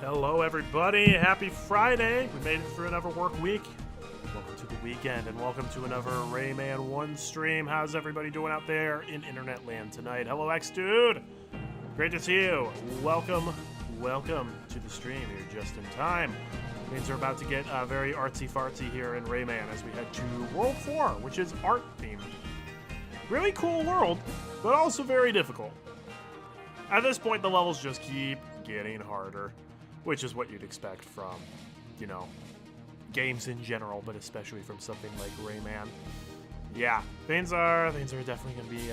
Hello, everybody. Happy Friday. We made it through another work week. Welcome to the weekend, and welcome to another Rayman 1 stream. How's everybody doing out there in internet land tonight? Hello, X-Dude. Great to see you. Welcome to the stream. You're just in time. Means we're about to get very artsy-fartsy here in Rayman as we head to World 4, which is art-themed. Really cool world, but also very difficult. At this point, the levels just keep getting harder, which is what you'd expect from, you know, games in general, but especially from something like Rayman. Yeah, things are definitely going to be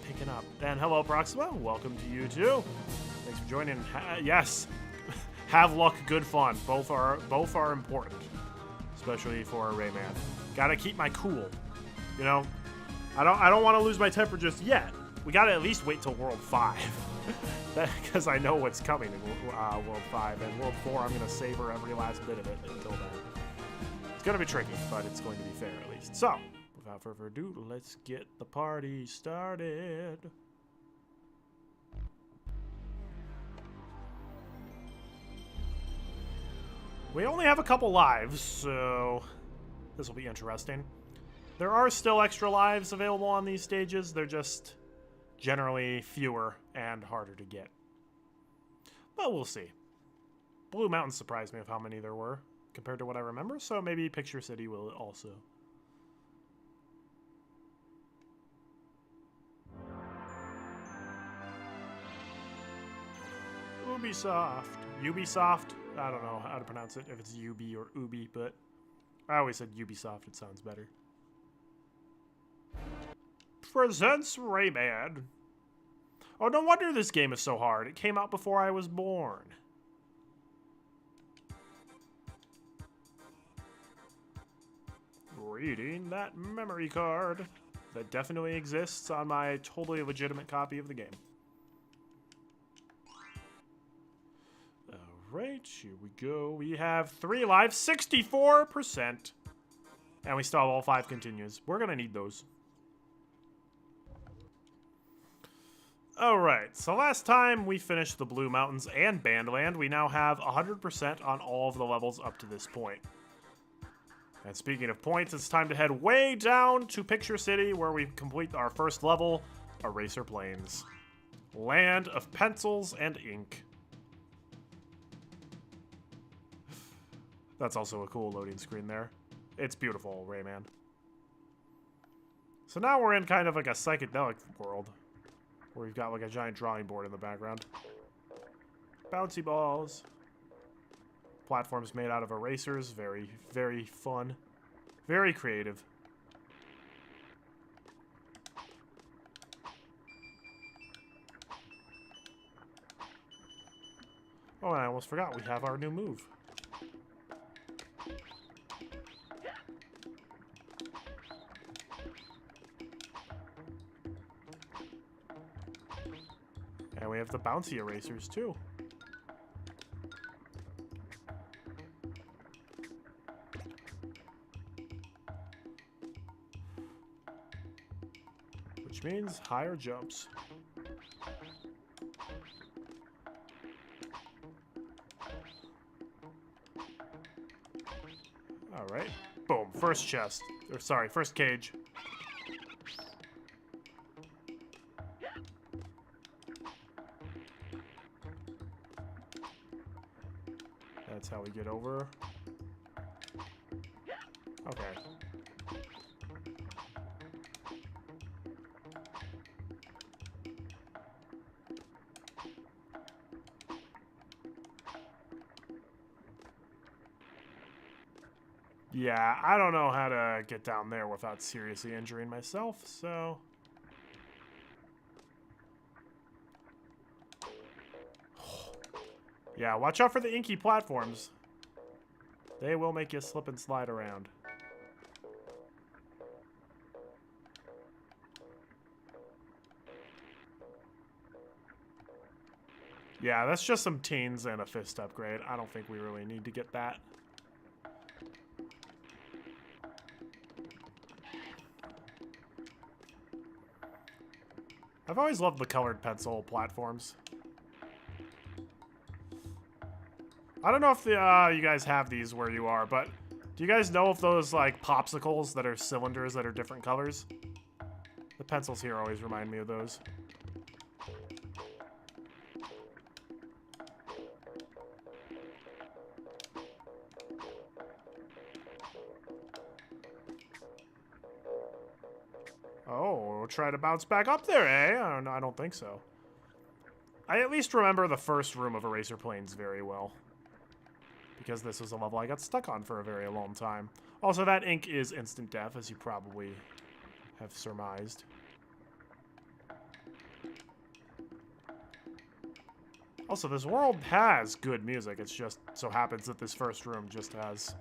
picking up. And hello, Proxima. Welcome to you too. Thanks for joining. Yes, have luck, good fun. Both are important, especially for Rayman. Gotta keep my cool. You know, I don't want to lose my temper just yet. We gotta at least wait till World 5. Because I know what's coming in World 5, and World 4, I'm going to savor every last bit of it until then. It's going to be tricky, but it's going to be fair at least. So, without further ado, let's get the party started. We only have a couple lives, so this will be interesting. There are still extra lives available on these stages. They're just generally fewer and harder to get. But we'll see. Blue Mountain surprised me with how many there were compared to what I remember, so maybe Picture City will also. Ubisoft. I don't know how to pronounce it, if it's Ubi or Ubi, but I always said Ubisoft, it sounds better. Presents Rayman. Oh, no wonder this game is so hard. It came out before I was born. Reading that memory card that definitely exists on my totally legitimate copy of the game. Alright, here we go. We have 3 lives, 64%. And we still have all 5 continues. We're gonna need those. Alright, so last time we finished the Blue Mountains and Bandland, we now have 100% on all of the levels up to this point. And speaking of points, it's time to head way down to Picture City, where we complete our first level, Eraser Plains. Land of pencils and ink. That's also a cool loading screen there. It's beautiful, Rayman. So now we're in kind of like a psychedelic world, where we've got like a giant drawing board in the background. Bouncy balls. Platforms made out of erasers. Very, very fun. Very creative. Oh, and I almost forgot. We have our new move. And we have the bouncy erasers, too. Which means higher jumps. Alright. Boom. First chest. Or sorry, first cage. That's how we get over. Okay. Yeah, I don't know how to get down there without seriously injuring myself, so... Yeah, watch out for the inky platforms. They will make you slip and slide around. Yeah, that's just some teens and a fist upgrade. I don't think we really need to get that. I've always loved the colored pencil platforms. I don't know if you guys have these where you are, but do you guys know of those like popsicles that are cylinders that are different colors? The pencils here always remind me of those. Oh, we'll try to bounce back up there, eh? I don't think so. I at least remember the first room of Eraser Plains very well, because this was a level I got stuck on for a very long time. Also, that ink is instant death, as you probably have surmised. Also, this world has good music. It's just so happens that this first room just has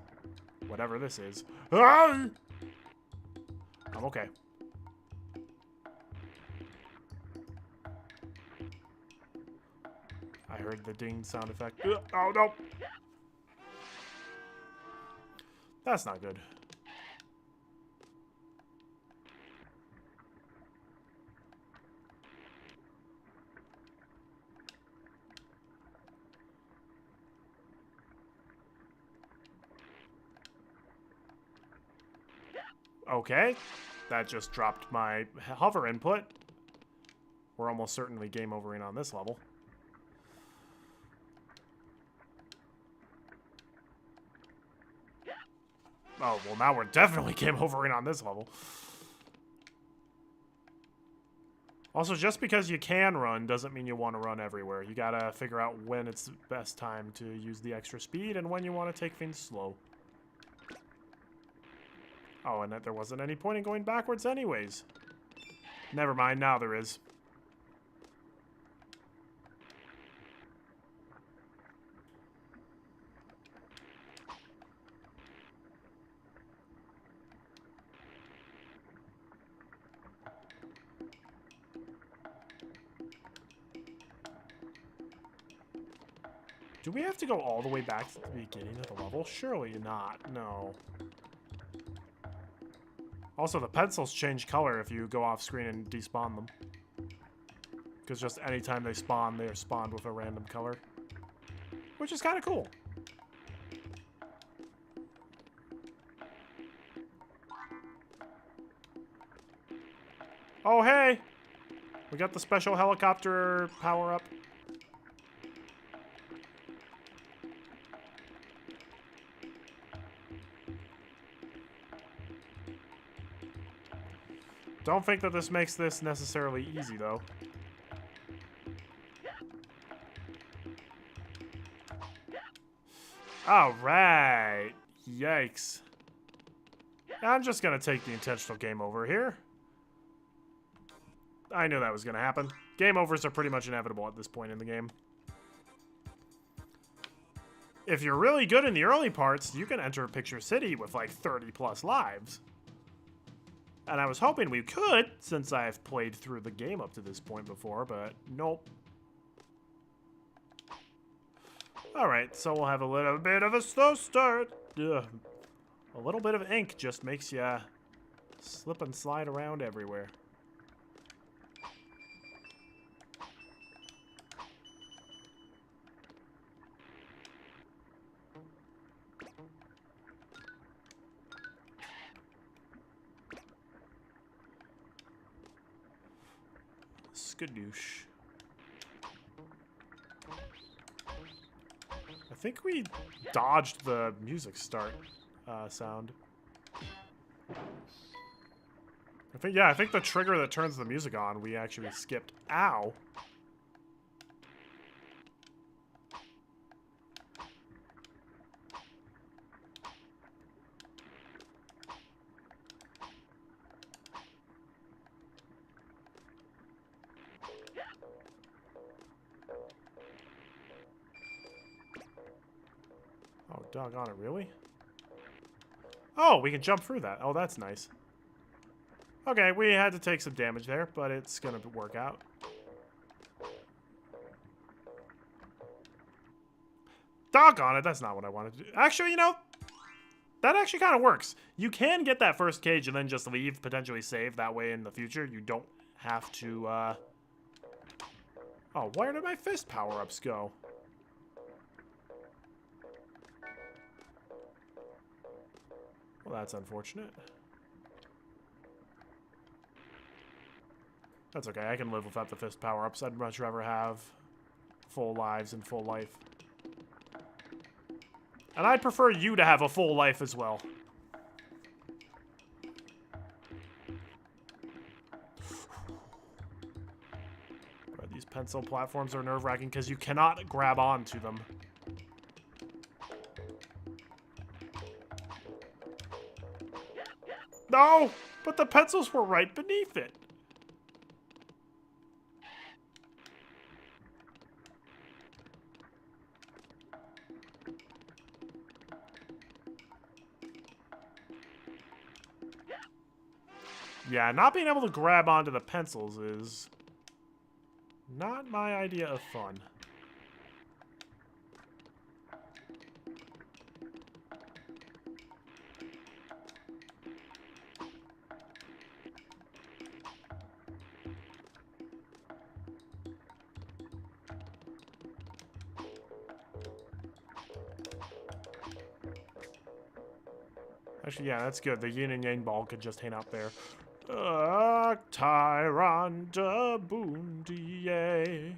whatever this is. Ah! I'm okay. I heard the ding sound effect. Oh, no! That's not good. Okay. That just dropped my hover input. We're almost certainly game overing on this level. Oh, well, now we're definitely game overing on this level. Also, just because you can run doesn't mean you want to run everywhere. You gotta figure out when it's the best time to use the extra speed and when you want to take things slow. Oh, and that there wasn't any point in going backwards anyways. Never mind, now there is. Do we have to go all the way back to the beginning of the level? Surely not. No. Also, the pencils change color if you go off screen and despawn them. Because just anytime they spawn, they are spawned with a random color. Which is kind of cool. Oh, hey! We got the special helicopter power-up. Don't think that this makes this necessarily easy, though. Alright. Yikes. I'm just gonna take the intentional game over here. I knew that was gonna happen. Game overs are pretty much inevitable at this point in the game. If you're really good in the early parts, you can enter Picture City with like 30 plus lives. And I was hoping we could, since I've played through the game up to this point before, but nope. Alright, so we'll have a little bit of a slow start. Ugh. A little bit of ink just makes you slip and slide around everywhere. Skadoosh. I think we dodged the music start sound. I think the trigger that turns the music on, we actually skipped. Ow. Oh, doggone it, really? Oh, we can jump through that. Oh, that's nice. Okay, we had to take some damage there, but it's gonna work out. Doggone it, that's not what I wanted to do. Actually, you know, that actually kind of works. You can get that first cage and then just leave, potentially save. That way in the future, you don't have to, Oh, where did my fist power-ups go? Well, that's unfortunate. That's okay, I can live without the fist power-ups. I'd much rather have full lives and full life. And I'd prefer you to have a full life as well. But these pencil platforms are nerve-wracking because you cannot grab onto them. No! But the pencils were right beneath it. Yeah, not being able to grab onto the pencils is not my idea of fun. Actually, yeah, that's good. The yin and yang ball could just hang out there. Tyranta Bundier.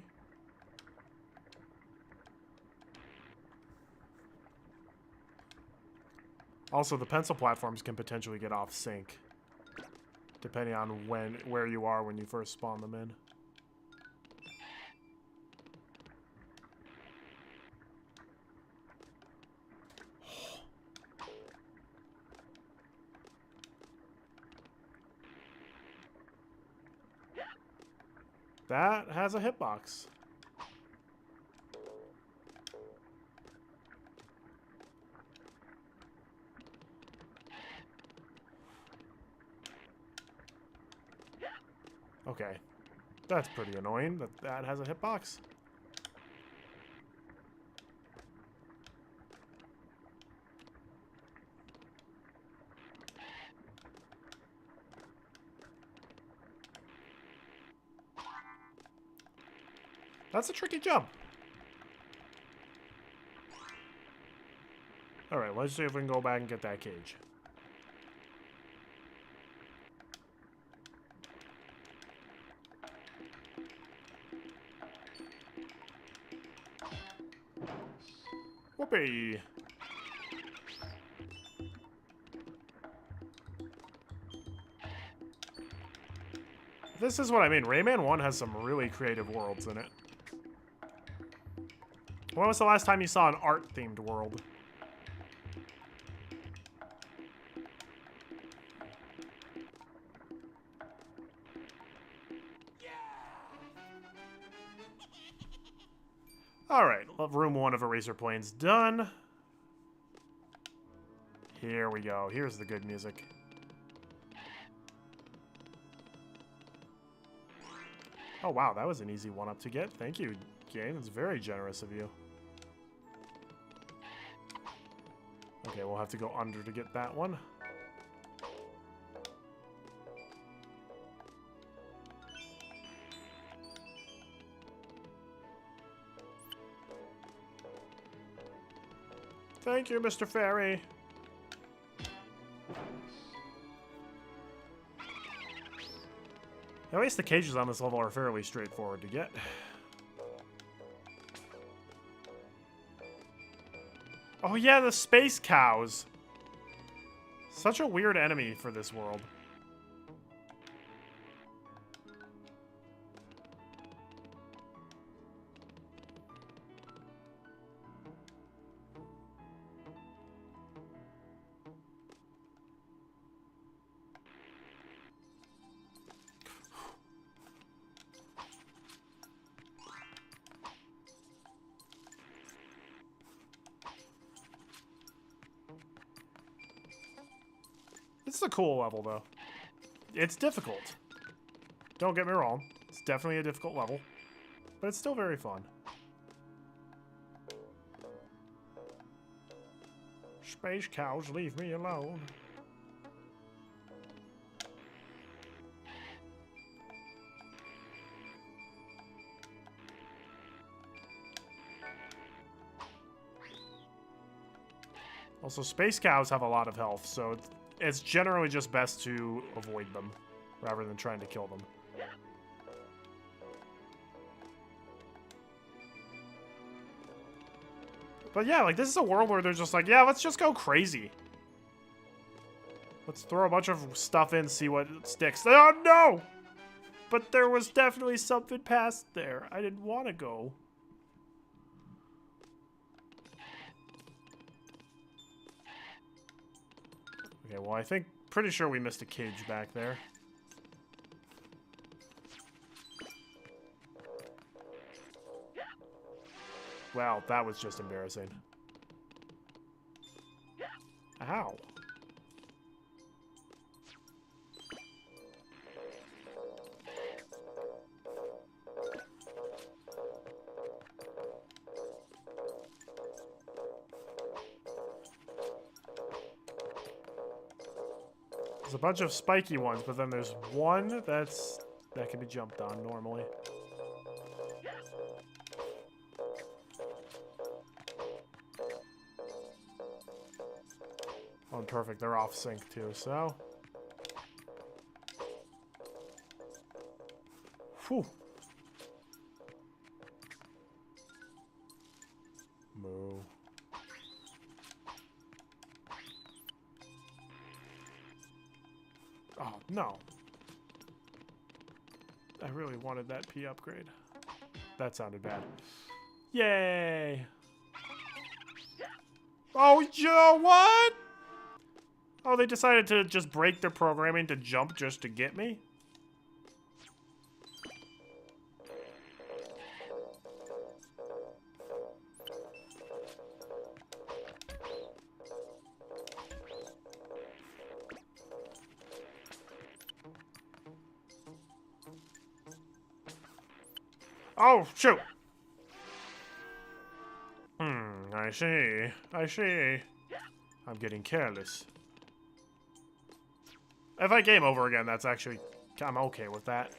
Also, the pencil platforms can potentially get off sync, depending on where you are when you first spawn them in. That has a hitbox. Okay. That's pretty annoying that that has a hitbox. That's a tricky jump. Alright, let's see if we can go back and get that cage. Hey. This is what I mean. Rayman 1 has some really creative worlds in it. When was the last time you saw an art-themed world? Alright, room 1 of Eraser Plains done. Here we go. Here's the good music. Oh wow, that was an easy one-up to get. Thank you, game. It's very generous of you. Okay, we'll have to go under to get that one. Thank you, Mr. Fairy. At least the cages on this level are fairly straightforward to get. Oh yeah, the space cows. Such a weird enemy for this world. It's a cool level, though. It's difficult. Don't get me wrong. It's definitely a difficult level. But it's still very fun. Space cows, leave me alone. Also, space cows have a lot of health, so it's generally just best to avoid them rather than trying to kill them. But yeah, like, this is a world where they're just like, yeah, let's just go crazy. Let's throw a bunch of stuff in, see what sticks. Oh, no! But there was definitely something past there. I didn't want to go. Okay, well, I think, pretty sure we missed a cage back there. Wow, that was just embarrassing. Ow. There's a bunch of spiky ones, but then there's one that can be jumped on normally. Oh, perfect. They're off sync too, so. Whew. Moo. Oh, no. I really wanted that P upgrade. That sounded bad. Yay! Oh, Joe, what? Oh, they decided to just break their programming to jump just to get me? Oh, shoot! I see. I see. I'm getting careless. If I game over again, that's actually... I'm okay with that.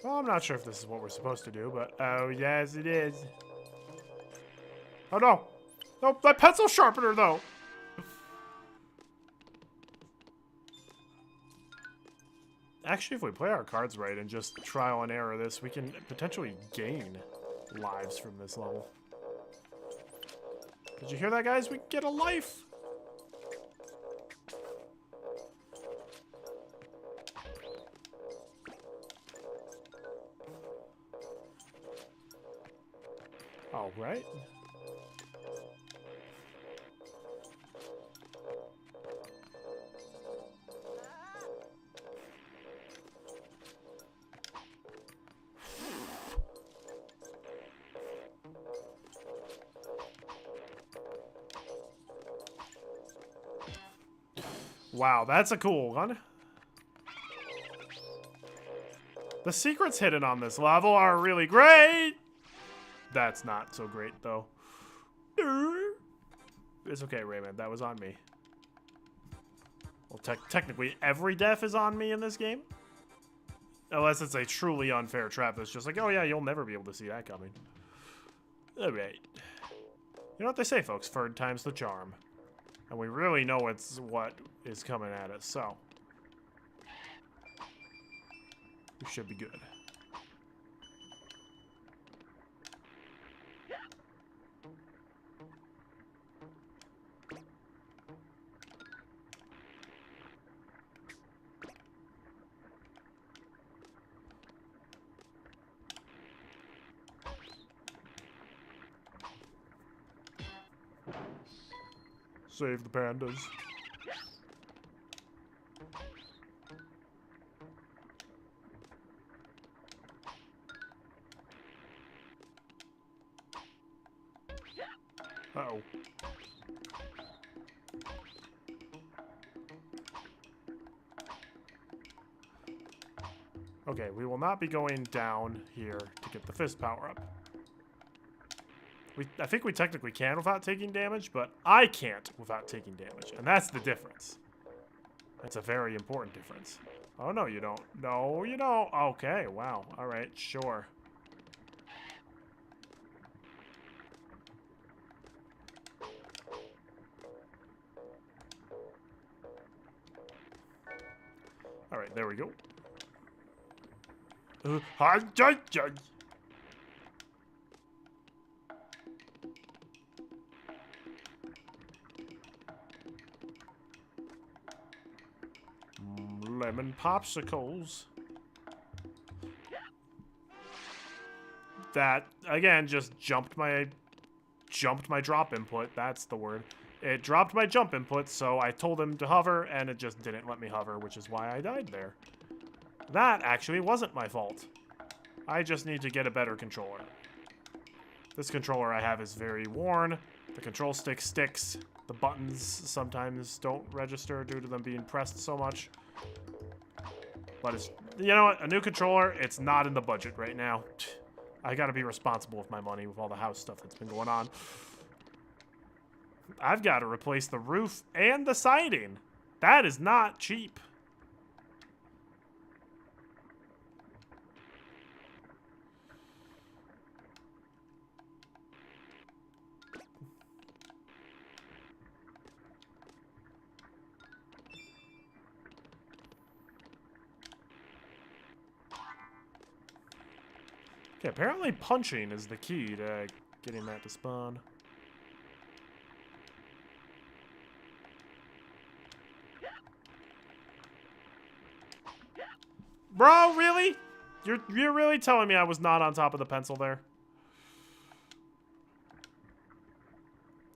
Well, I'm not sure if this is what we're supposed to do, but... Oh, yes, it is. Oh, no! No, my pencil sharpener, though! Actually, if we play our cards right and just trial and error this, we can potentially gain lives from this level. Did you hear that, guys? We get a life! All right. Wow, that's a cool one. The secrets hidden on this level are really great. That's not so great, though. It's okay, Rayman. That was on me. Well, technically, every death is on me in this game. Unless it's a truly unfair trap that's just like, oh yeah, you'll never be able to see that coming. Alright. You know what they say, folks? Third time's the charm. And we really know what is coming at us, so. We should be good. Save the pandas. Uh-oh. Okay, we will not be going down here to get the fist power up. I think we technically can without taking damage, but I can't without taking damage. And that's the difference. That's a very important difference. Oh, no, you don't. No, you don't. Okay, wow. All right, sure. All right, there we go. Lemon popsicles. That again just jumped my drop input. That's the word. It dropped my jump input, so I told him to hover, and it just didn't let me hover, which is why I died there. That actually wasn't my fault. I just need to get a better controller. This controller I have is very worn. The control stick sticks. The buttons sometimes don't register due to them being pressed so much. But it's, you know what, a new controller, it's not in the budget right now. I gotta be responsible with my money with all the house stuff that's been going on. I've got to replace the roof and the siding. That is not cheap. Okay, apparently punching is the key to getting that to spawn. Bro, really? You're really telling me I was not on top of the pencil there?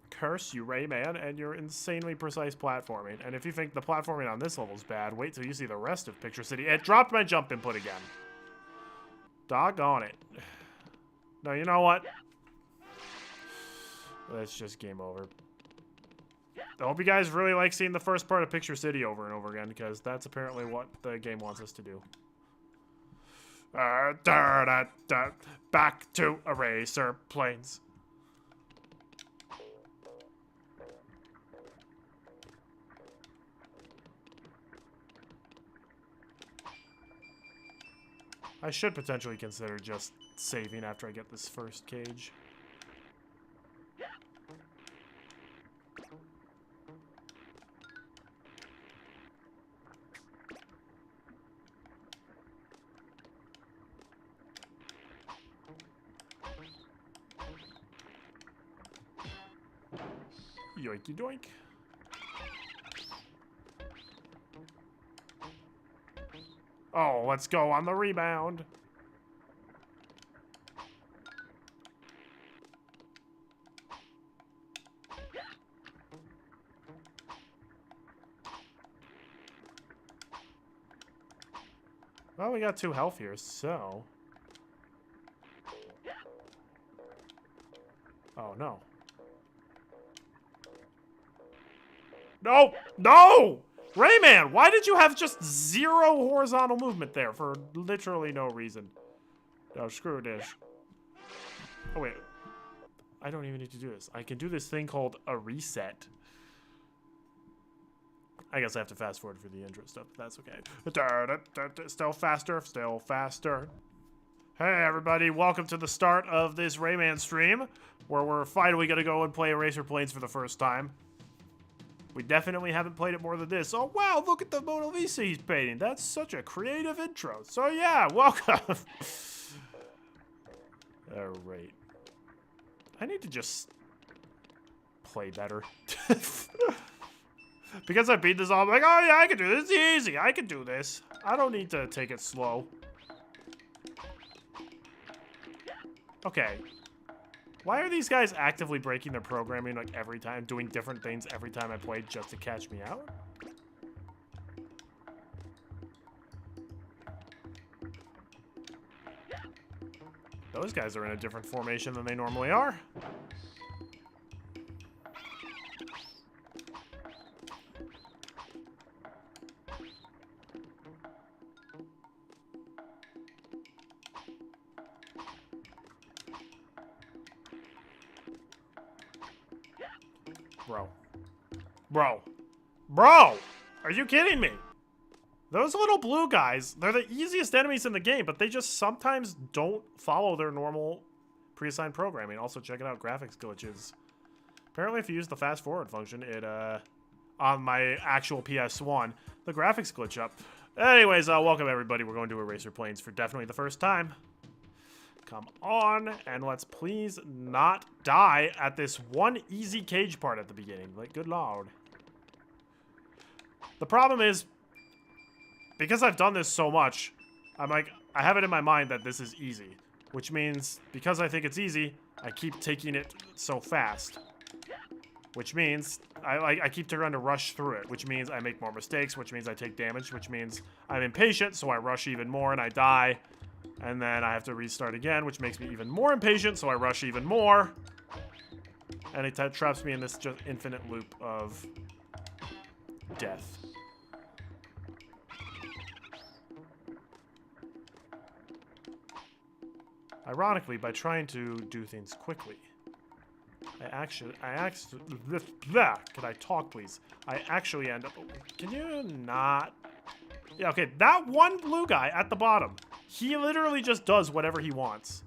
Curse you, Rayman, and your insanely precise platforming. And if you think the platforming on this level is bad, wait till you see the rest of Picture City. It dropped my jump input again. Doggone it. No, you know what? That's just game over. I hope you guys really like seeing the first part of Picture City over and over again, because that's apparently what the game wants us to do. Back to Eraser Plains. I should potentially consider just saving after I get this first cage. Yoinky doink. Oh, let's go on the rebound. Well, we got 2 health here, so... Oh, no. No! No! Rayman, why did you have just 0 horizontal movement there for literally no reason? Oh, screw this. Oh, wait. I don't even need to do this. I can do this thing called a reset. I guess I have to fast forward for the intro stuff, but that's okay. Still faster, still faster. Hey everybody, welcome to the start of this Rayman stream, where we're finally gonna go and play Eraser Planes for the first time. We definitely haven't played it more than this. Oh wow, look at the Mona Lisa he's painting. That's such a creative intro. So yeah, welcome. Alright. I need to just play better. Because I beat this all, I'm like, oh yeah, I can do this. It's easy. I can do this. I don't need to take it slow. Okay. Why are these guys actively breaking their programming like every time, doing different things every time I play just to catch me out? Those guys are in a different formation than they normally are. Bro! Are you kidding me? Those little blue guys, they're the easiest enemies in the game, but they just sometimes don't follow their normal pre-assigned programming. Also, checking out graphics glitches. Apparently, if you use the fast forward function, it, on my actual PS1, the graphics glitch up. Anyways, welcome everybody. We're going to Eraser Planes for definitely the first time. Come on, and let's please not die at this one easy cage part at the beginning. Like, good lord. The problem is, because I've done this so much, I'm like, I have it in my mind that this is easy. Which means, because I think it's easy, I keep taking it so fast. Which means, I keep trying to rush through it. Which means I make more mistakes, which means I take damage, which means I'm impatient, so I rush even more and I die. And then I have to restart again, which makes me even more impatient, so I rush even more. And it traps me in this just infinite loop of death. Ironically, by trying to do things quickly, can I talk, please? I actually end up, can you not? Yeah, okay, that one blue guy at the bottom, he literally just does whatever he wants.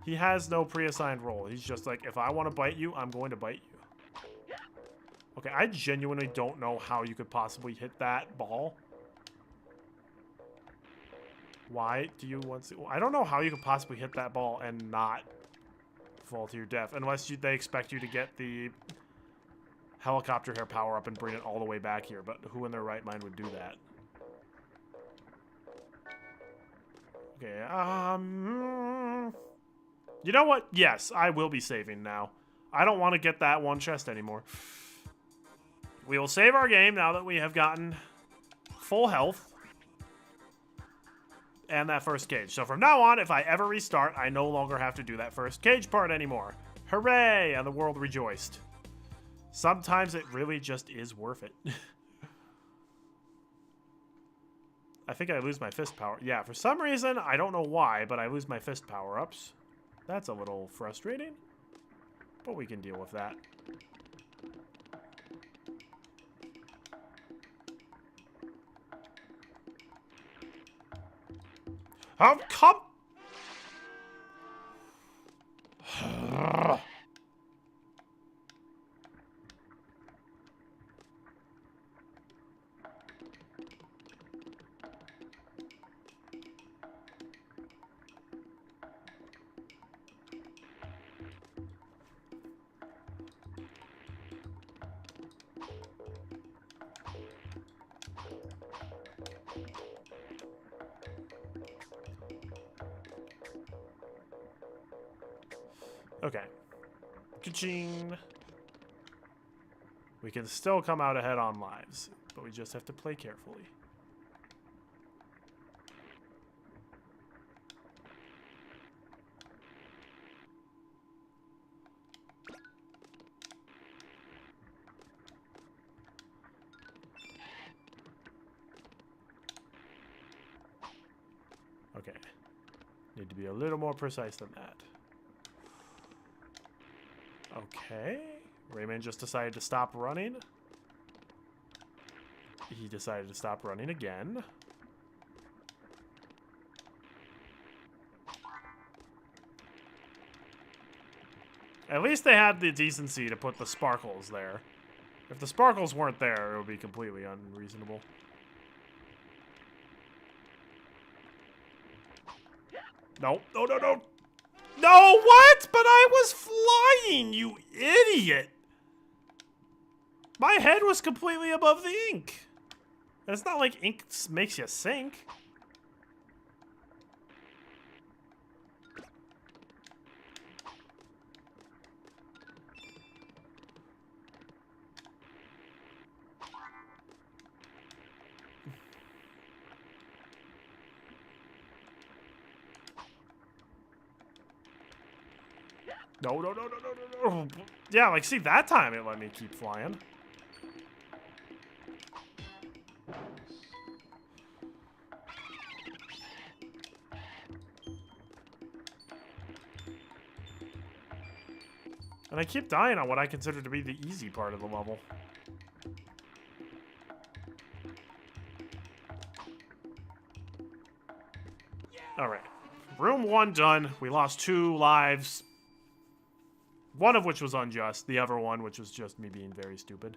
He has no pre-assigned role. He's just like, if I want to bite you, I'm going to bite you. Okay, I genuinely don't know how you could possibly hit that ball. Why do you want to? I don't know how you could possibly hit that ball and not fall to your death, unless they expect you to get the helicopter hair power up and bring it all the way back here. But who in their right mind would do that? Okay, you know what? Yes, I will be saving now. I don't want to get that one chest anymore. We will save our game now that we have gotten full health. And that first cage. So from now on, if I ever restart, I no longer have to do that first cage part anymore. Hooray! And the world rejoiced. Sometimes it really just is worth it. I think I lose my fist power. Yeah, for some reason, I don't know why, but I lose my fist power-ups. That's a little frustrating. But we can deal with that. Oh, come! Okay. Ka-ching. We can still come out ahead on lives, but we just have to play carefully. Okay. Need to be a little more precise than that. Okay. Rayman just decided to stop running. He decided to stop running again. At least they had the decency to put the sparkles there. If the sparkles weren't there, it would be completely unreasonable. No, no, no, no. No, what? But I was flying, you idiot. My head was completely above the ink. And it's not like ink makes you sink. No, no, no, no, no, no, no. Yeah, like, see, that time it let me keep flying. And I keep dying on what I consider to be the easy part of the level. Alright. Room 1 done. We lost 2 lives. One of which was unjust. The other one, which was just me being very stupid.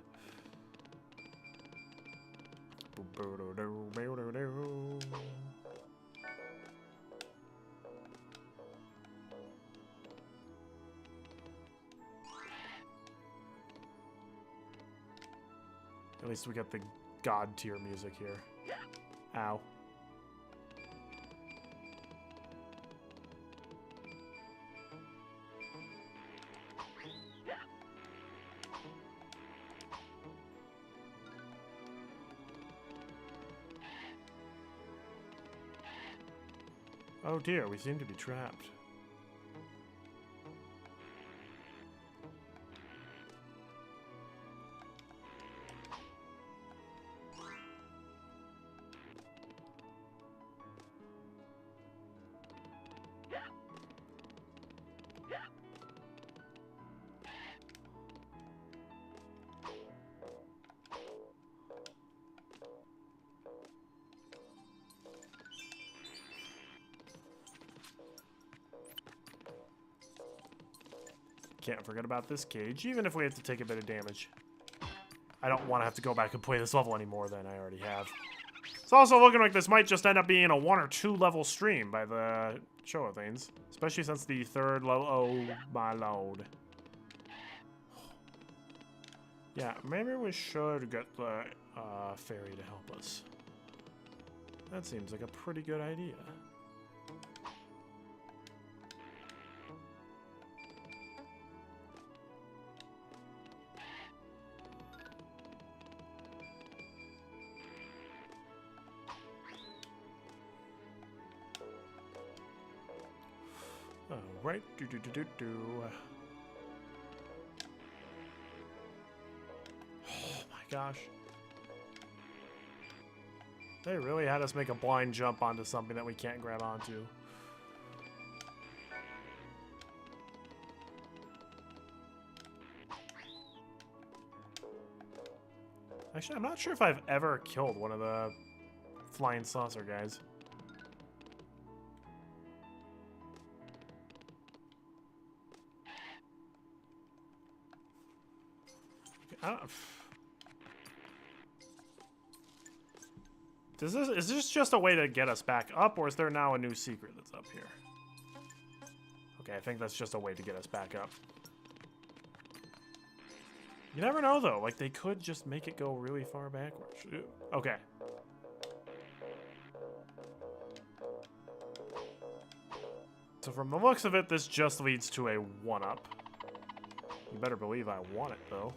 At least we got the god tier music here. Ow. Oh dear, we seem to be trapped. Can't forget about this cage, even if we have to take a bit of damage. I don't want to have to go back and play this level any more than I already have. It's also looking like this might just end up being a 1 or 2 level stream by the show of things. Especially since the 3rd level... Oh, my lord. Yeah, maybe we should get the fairy to help us. That seems like a pretty good idea. Right, Oh my gosh. They really had us make a blind jump onto something that we can't grab onto. Actually, I'm not sure if I've ever killed one of the flying saucer guys. Is this just a way to get us back up, or is there now a new secret that's up here? Okay, I think that's just a way to get us back up. You never know, though. Like, they could just make it go really far backwards. Okay. So from the looks of it, this just leads to a 1-up. You better believe I want it, though.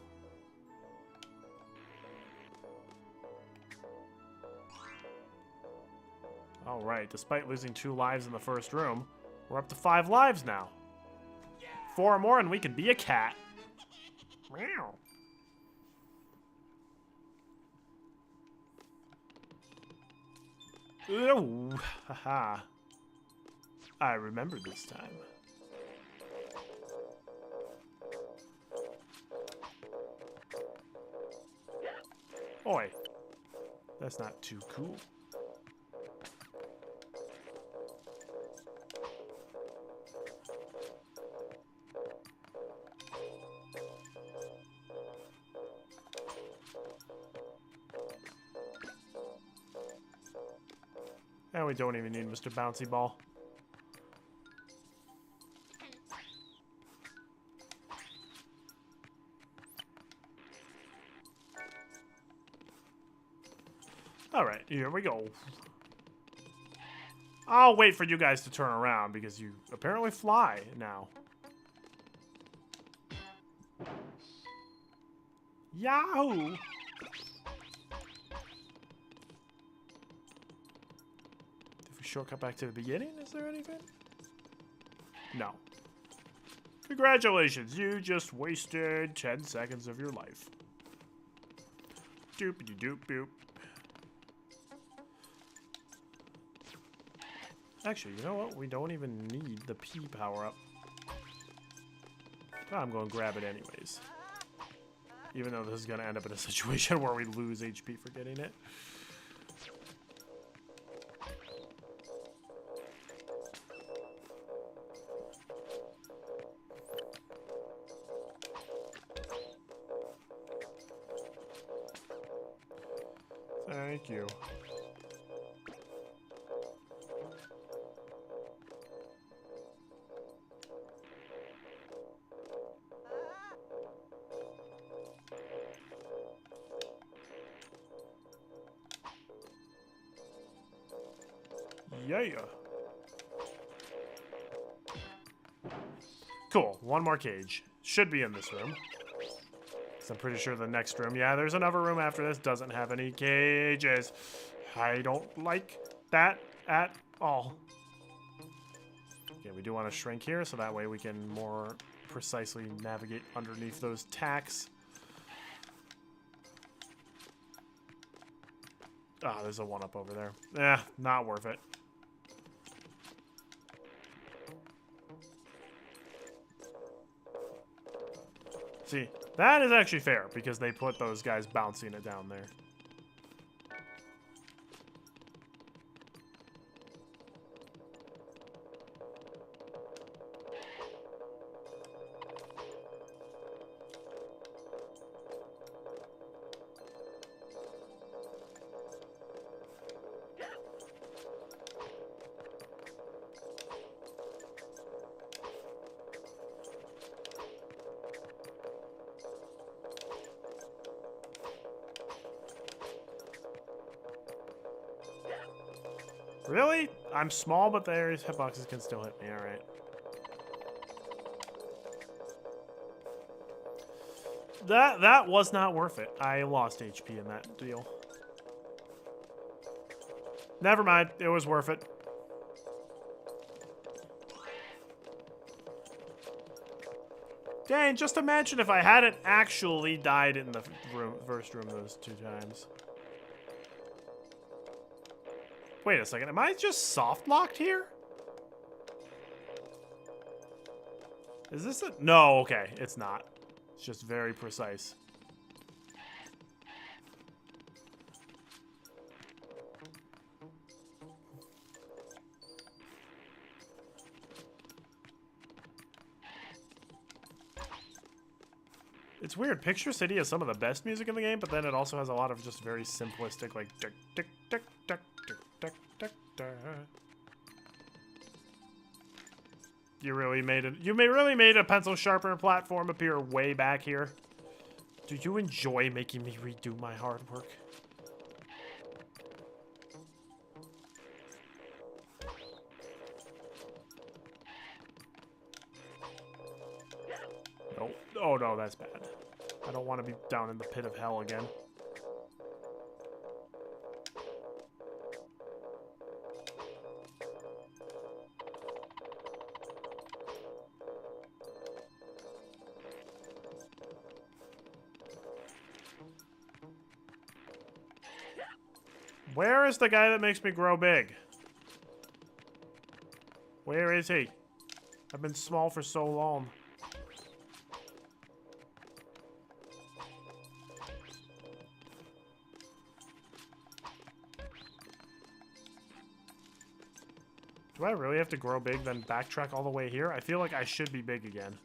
Alright, despite losing 2 lives in the first room, we're up to 5 lives now. 4 more and we can be a cat. Meow. Ooh, haha. I remember this time. Oi. That's not too cool. And we don't even need Mr. Bouncy Ball. Alright, here we go. I'll wait for you guys to turn around because you apparently fly now. Yahoo! If we shortcut back to the beginning, is there anything? No. Congratulations, you just wasted 10 seconds of your life. Doopity doop boop. Actually, you know what? We don't even need the P power-up. I'm going to grab it anyways. Even though this is going to end up in a situation where we lose HP for getting it. Thank you. Yeah. Cool. One more cage. Should be in this room. So I'm pretty sure the next room. Yeah, there's another room after this. Doesn't have any cages. I don't like that at all. Okay, we do want to shrink here so that way we can more precisely navigate underneath those tacks. Ah, there's a 1-up over there. Eh, not worth it. See, that is actually fair because they put those guys bouncing it down there. Really? I'm small, but their hitboxes can still hit me. All right. That was not worth it. I lost HP in that deal. Never mind. It was worth it. Dang, just imagine if I hadn't actually died in the first room those 2 times. Wait a second, am I just soft locked here? Is this a... No, okay, it's not. It's just very precise. It's weird. Picture City has some of the best music in the game, but then it also has a lot of just very simplistic, like... Tick, tick, tick, tick, tick, tick, tick, tick. You really made it. You really made a pencil sharpener platform appear way back here. Do you enjoy making me redo my hard work? Oh no, that's bad. I don't want to be down in the pit of hell again. Where is the guy that makes me grow big? Where is he? I've been small for so long. Do I really have to grow big, then backtrack all the way here? I feel like I should be big again.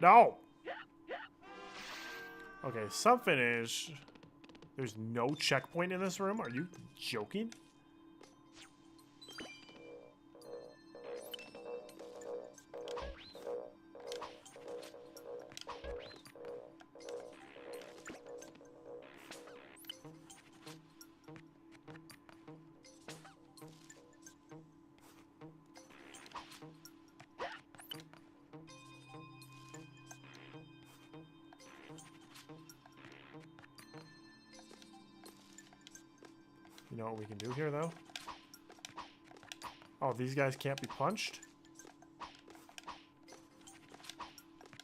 No! Okay, something is... There's no checkpoint in this room? Are you joking? You know what we can do here, though? Oh, these guys can't be punched?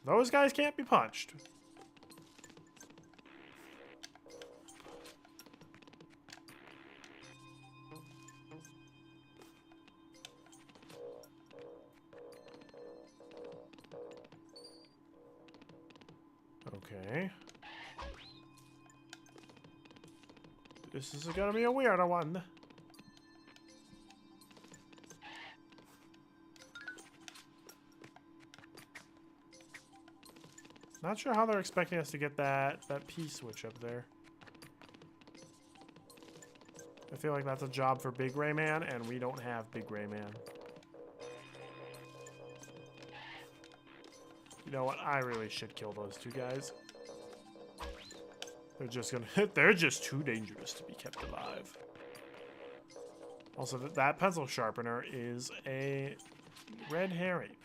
Those guys can't be punched. Okay. This is gonna be a weirder one. Not sure how they're expecting us to get that P switch up there. I feel like that's a job for Big Rayman, and we don't have Big Rayman. You know what? I really should kill those two guys. They're just gonna they're just too dangerous to be kept alive. Also, that pencil sharpener is a red herring.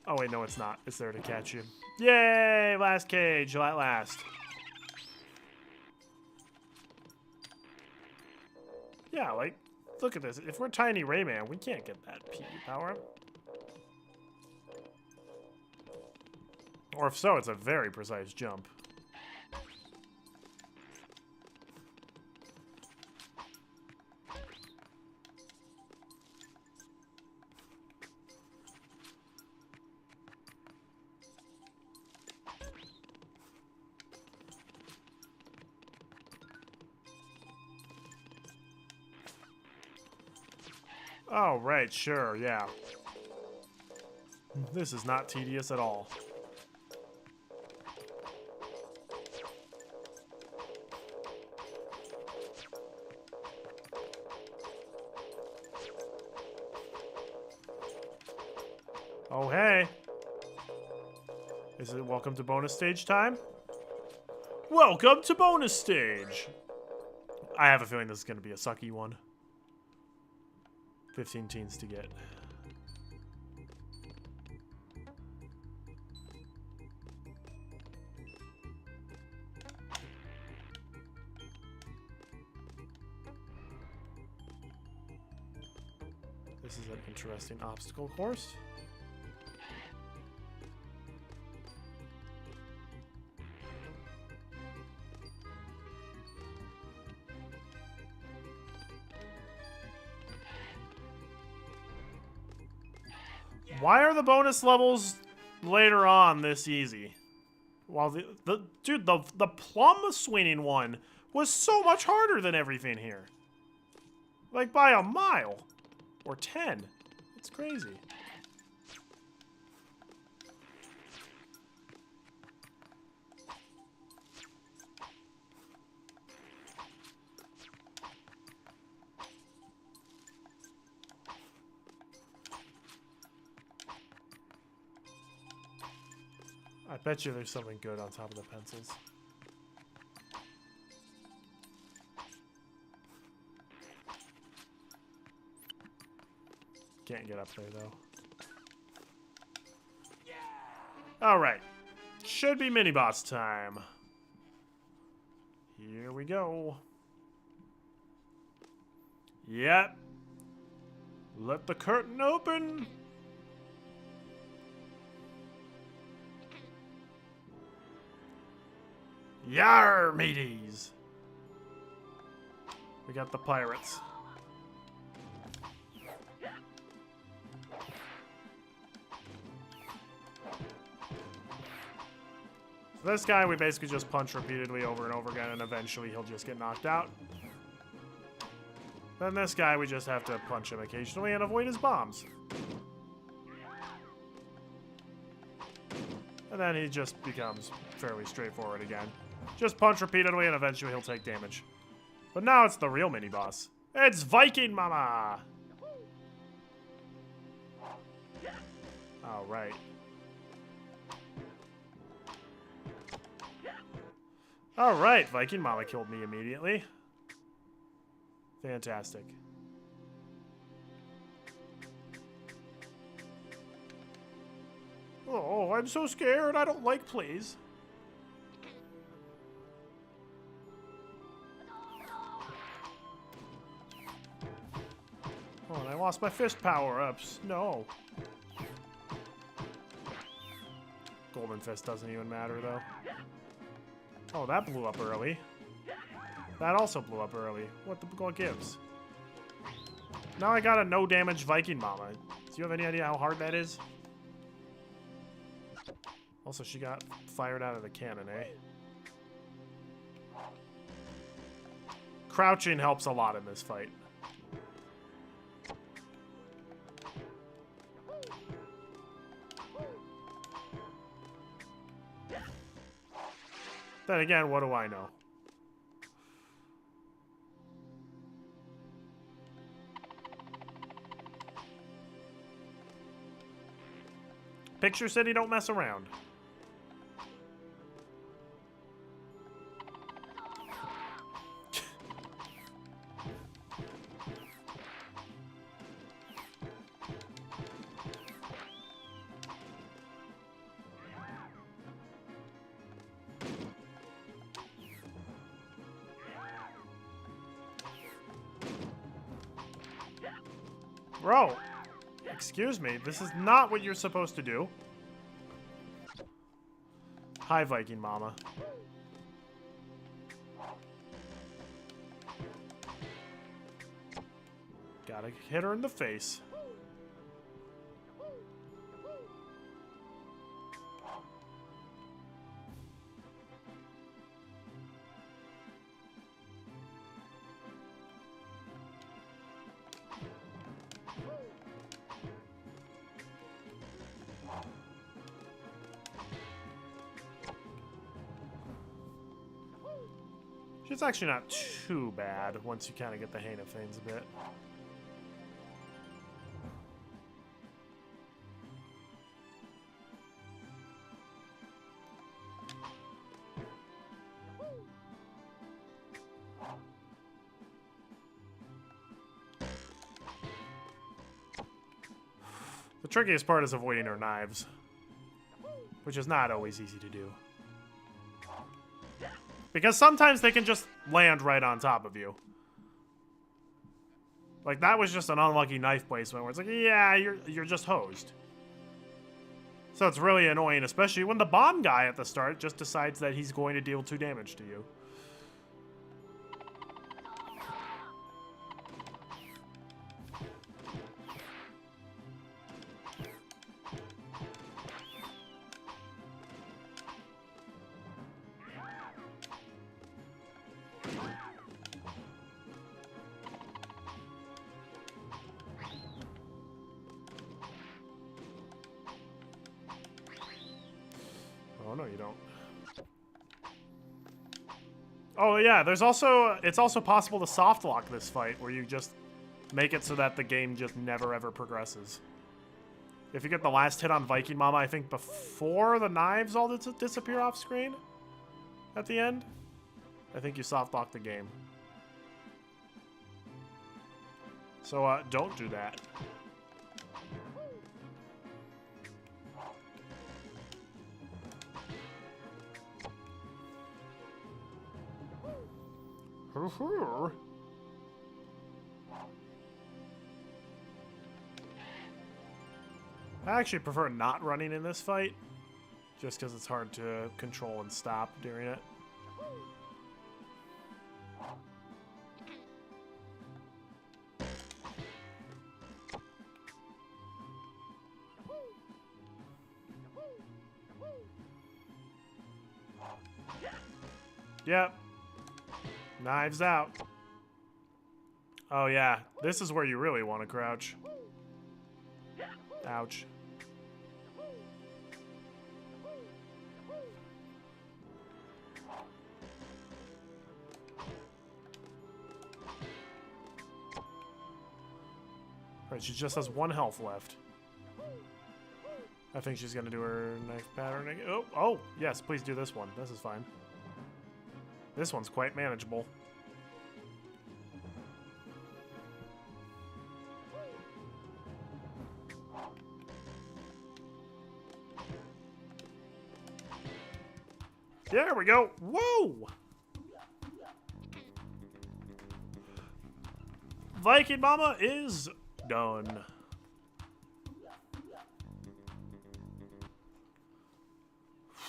Oh wait, no it's not. It's there to catch you. Yay! Last cage at last. Yeah, like, look at this. If we're Tiny Rayman, we can't get that P power up. Or if so, it's a very precise jump. Oh, right, sure, yeah. This is not tedious at all. Oh, hey. Is it welcome to bonus stage time? Welcome to bonus stage! I have a feeling this is going to be a sucky one. 15 teens to get. This is an interesting obstacle course. Why are the bonus levels later on this easy? While the plum swinging one was so much harder than everything here. Like by a mile. Or 10. It's crazy. I bet you there's something good on top of the pencils. Can't get up there, though. Alright. Should be mini-boss time. Here we go. Yep. Let the curtain open. Yar, mateys. We got the pirates. So this guy, we basically just punch repeatedly over and over again, and eventually he'll just get knocked out. Then this guy, we just have to punch him occasionally and avoid his bombs. And then he just becomes fairly straightforward again. Just punch repeatedly and eventually he'll take damage. But now it's the real mini-boss. It's Viking Mama! Alright. Alright, Viking Mama killed me immediately. Fantastic. Oh, I'm so scared. I don't like plays. Oh, and I lost my fist power-ups. No. Golden Fist doesn't even matter, though. Oh, that blew up early. That also blew up early. What gives? Now I got a no-damage Viking Mama. Do you have any idea how hard that is? Also, she got fired out of the cannon, eh? Crouching helps a lot in this fight. Then again, what do I know? Picture City don't mess around. Bro, excuse me, this is not what you're supposed to do. Hi, Viking Mama. Gotta hit her in the face. It's actually not too bad once you kind of get the hang of things a bit. The trickiest part is avoiding her knives, which is not always easy to do. Because sometimes they can just land right on top of you. Like, that was just an unlucky knife placement where it's like, yeah, you're just hosed. So it's really annoying, especially when the bomb guy at the start just decides that he's going to deal 2 damage to you. Oh, no, you don't. Oh, yeah, there's also... It's also possible to soft lock this fight, where you just make it so that the game just never, ever progresses. If you get the last hit on Viking Mama, I think before the knives all disappear off screen at the end, I think you soft lock the game. So, don't do that. I actually prefer not running in this fight, just because it's hard to control and stop during it. Yep. Knives out. Oh yeah, this is where you really want to crouch. Ouch. Right, she just has 1 health left. I think she's gonna do her knife pattern. Oh, yes, please do this one. This is fine. This one's quite manageable. There we go. Whoa! Viking Mama is done.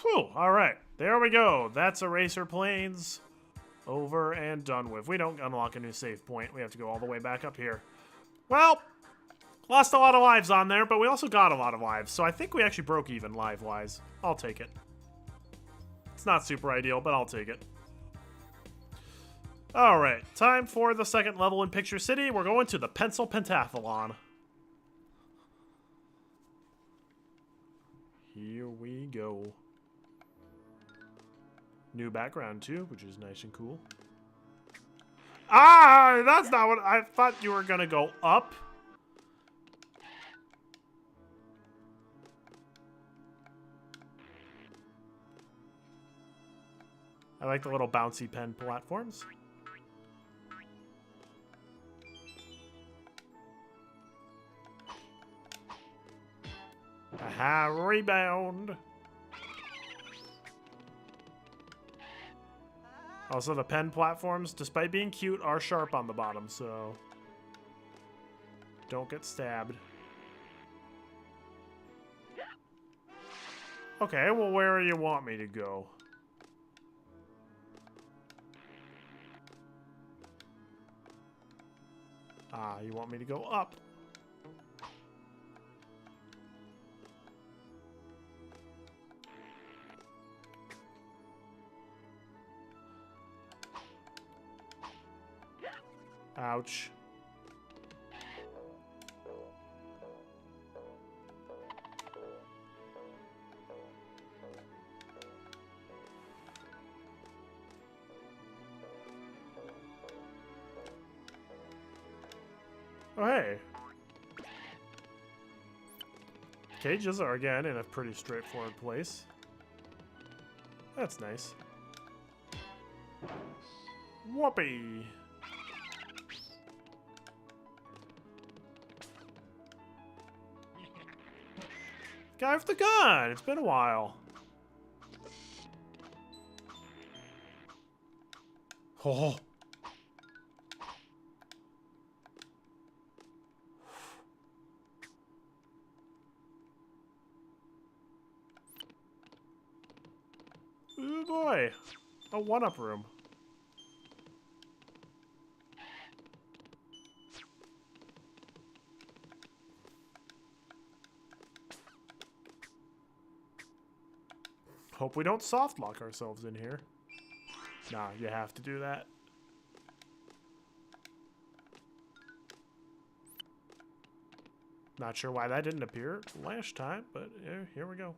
Whew, all right. There we go. That's Eraser Plains over and done with. We don't unlock a new save point. We have to go all the way back up here. Well, lost a lot of lives on there, but we also got a lot of lives. So I think we actually broke even live-wise. I'll take it. It's not super ideal, but I'll take it. All right, time for the second level in Picture City. We're going to the Pencil Pentathlon. Here we go. New background too, which is nice and cool. Ah, that's not what I thought. You were gonna go up. I like the little bouncy pen platforms. Aha, rebound. Also, the pen platforms, despite being cute, are sharp on the bottom, so don't get stabbed. Okay, well, where do you want me to go? Ah, you want me to go up. Ouch. Oh, hey. Cages are, again, in a pretty straightforward place. That's nice. Whoopee! Guy with the gun! It's been a while. Oh. Oh boy. A one-up room. Hope we don't soft lock ourselves in here. Nah, you have to do that. Not sure why that didn't appear last time, but yeah, here we go.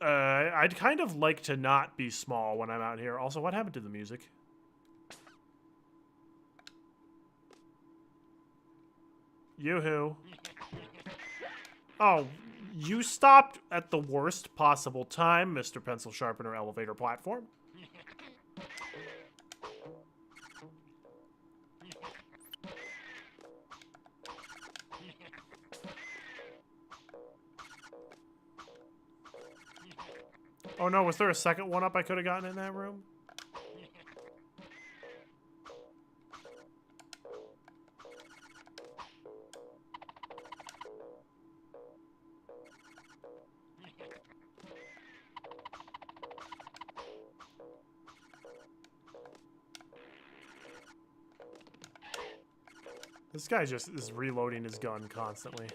I'd kind of like to not be small when I'm out here. Also, what happened to the music? Yoo-hoo. Oh, you stopped at the worst possible time, Mr. Pencil Sharpener Elevator Platform. Oh no, was there a second one up I could have gotten in that room? This guy just is reloading his gun constantly.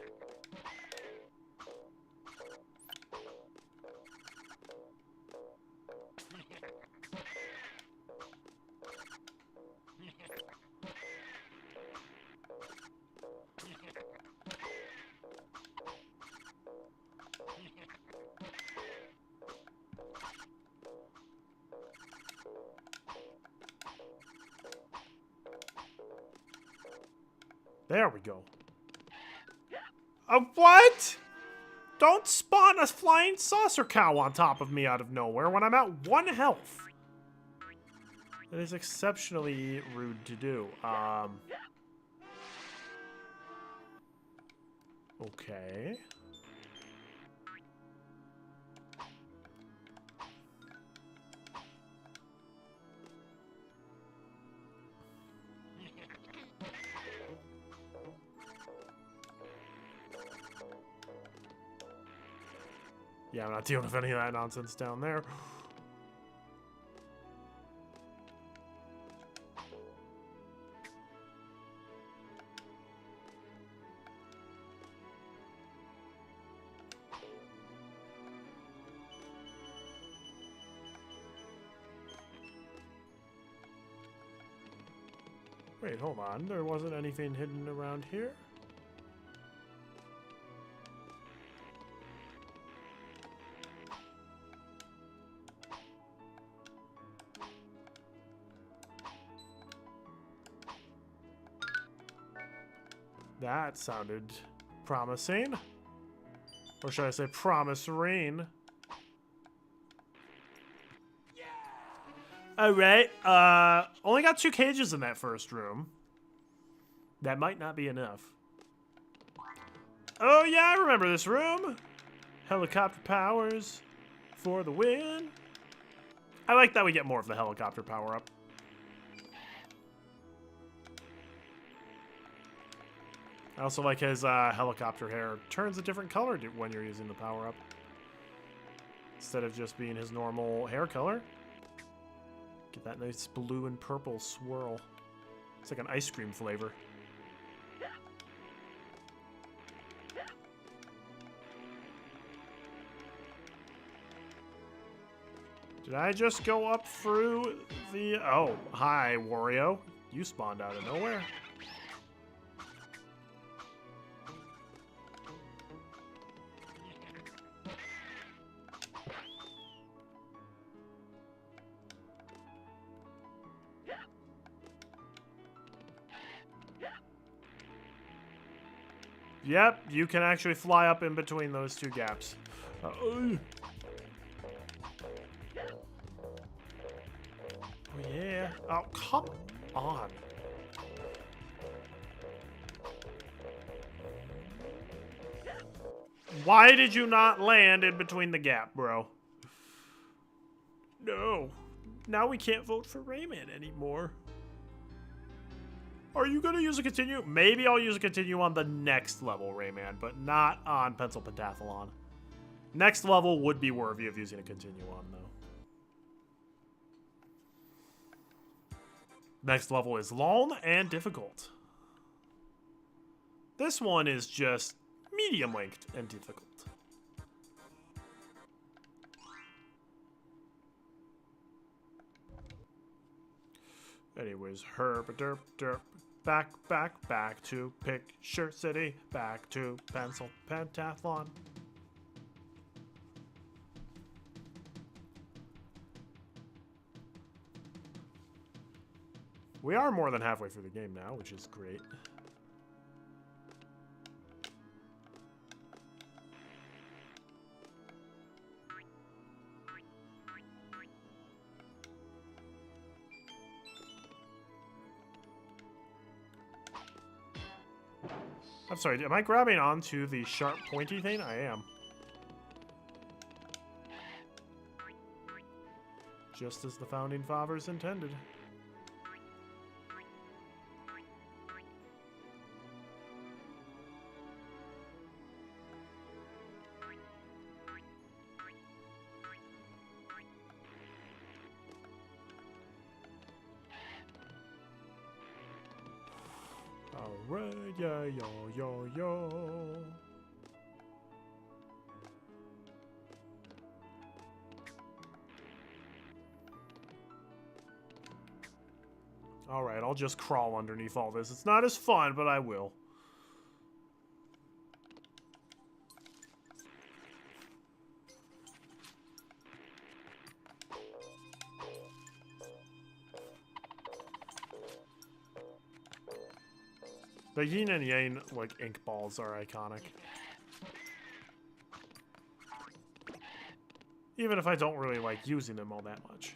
There we go. What? Don't spawn a flying saucer cow on top of me out of nowhere when I'm at 1 health. That is exceptionally rude to do. Okay. Yeah, I'm not dealing with any of that nonsense down there. Wait, hold on. There wasn't anything hidden around here? That sounded promising. Or should I say promise-rain? Alright, only got 2 cages in that first room. That might not be enough. Oh yeah, I remember this room. Helicopter powers for the win. I like that we get more of the helicopter power up. I also like his helicopter hair turns a different color when you're using the power up. Instead of just being his normal hair color. Get that nice blue and purple swirl. It's like an ice cream flavor. Did I just go up through the... Oh, hi, Wario. You spawned out of nowhere. Yep, you can actually fly up in between those 2 gaps. Oh yeah. Oh, come on. Why did you not land in between the gap, bro? No. Now we can't vote for Rayman anymore. Are you going to use a continue? Maybe I'll use a continue on the next level, Rayman, but not on Pencil Pentathlon. Next level would be worthy of using a continue on, though. Next level is long and difficult. This one is just medium-length and difficult. Anyways, herp derp derp. Back to Picture City. Back to Pencil Pentathlon. We are more than halfway through the game now, which is great. I'm sorry, am I grabbing onto the sharp pointy thing? I am. Just as the Founding Fathers intended. Alright, yeah, yo. Alright, I'll just crawl underneath all this. It's not as fun, but I will. The yin and yang, like, ink balls are iconic. Even if I don't really like using them all that much.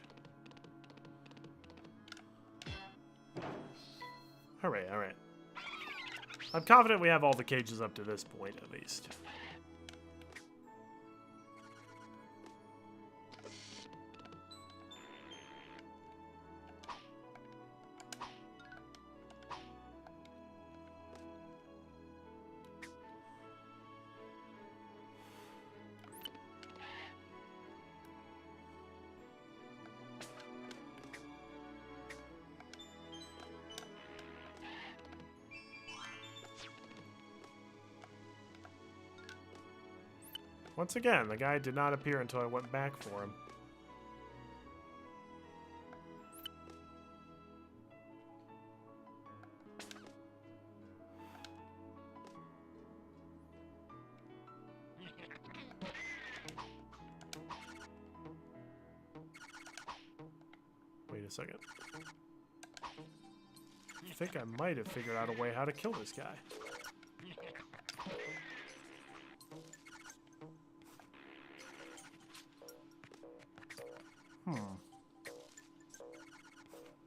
Alright, alright. I'm confident we have all the cages up to this point, at least. Once again, the guy did not appear until I went back for him. Wait a second. I think I might have figured out a way how to kill this guy.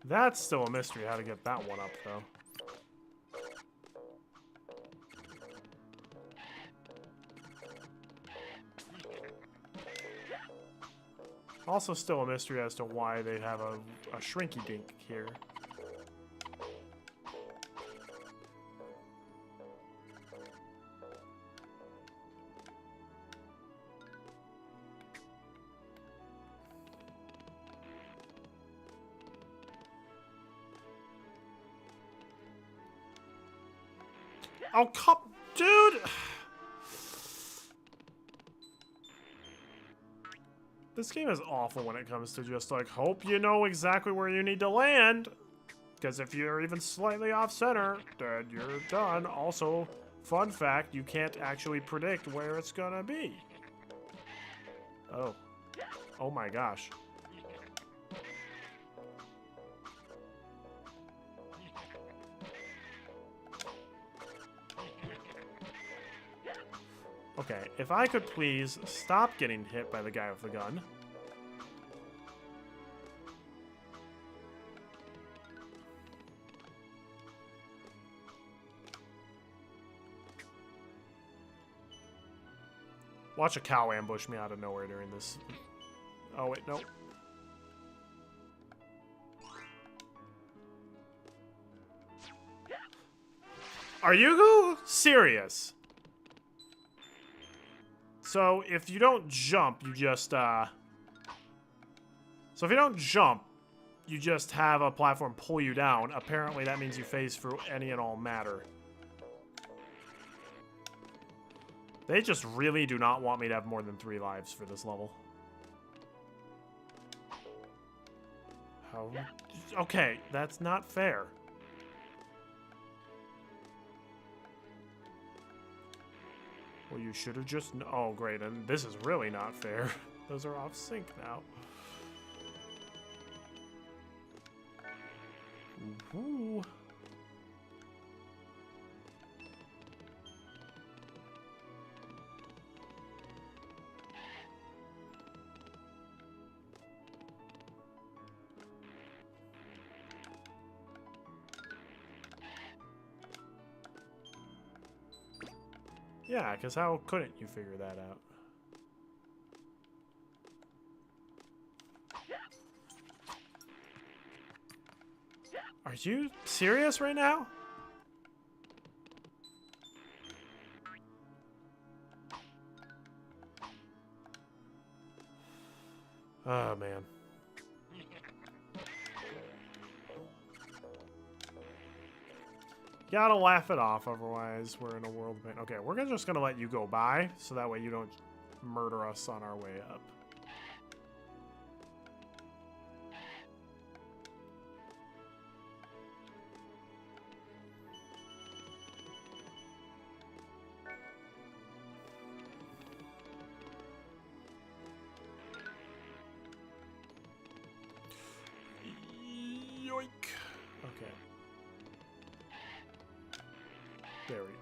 That's still a mystery how to get that one up, though. Also still a mystery as to why they have a shrinky dink here. Oh, come, dude! This game is awful when it comes to just, like, hope you know exactly where you need to land. Because if you're even slightly off-center, then you're done. Also, fun fact, you can't actually predict where it's gonna be. Oh. Oh my gosh. Okay, if I could please stop getting hit by the guy with the gun. Watch a cow ambush me out of nowhere during this. Oh, wait, no. Are you serious? So, if you don't jump, you just, So if you don't jump, you just have a platform pull you down. Apparently, that means you phase through any and all matter. They just really do not want me to have more than 3 lives for this level. How? Okay, that's not fair. Well, you should have just... Oh, great, and this is really not fair. Those are off sync now. Ooh. Yeah, because how couldn't you figure that out? Are you serious right now? Oh, man. Gotta laugh it off, otherwise we're in a world of pain. Okay, we're just gonna let you go by, so that way you don't murder us on our way up. Yoink. Okay. There we go.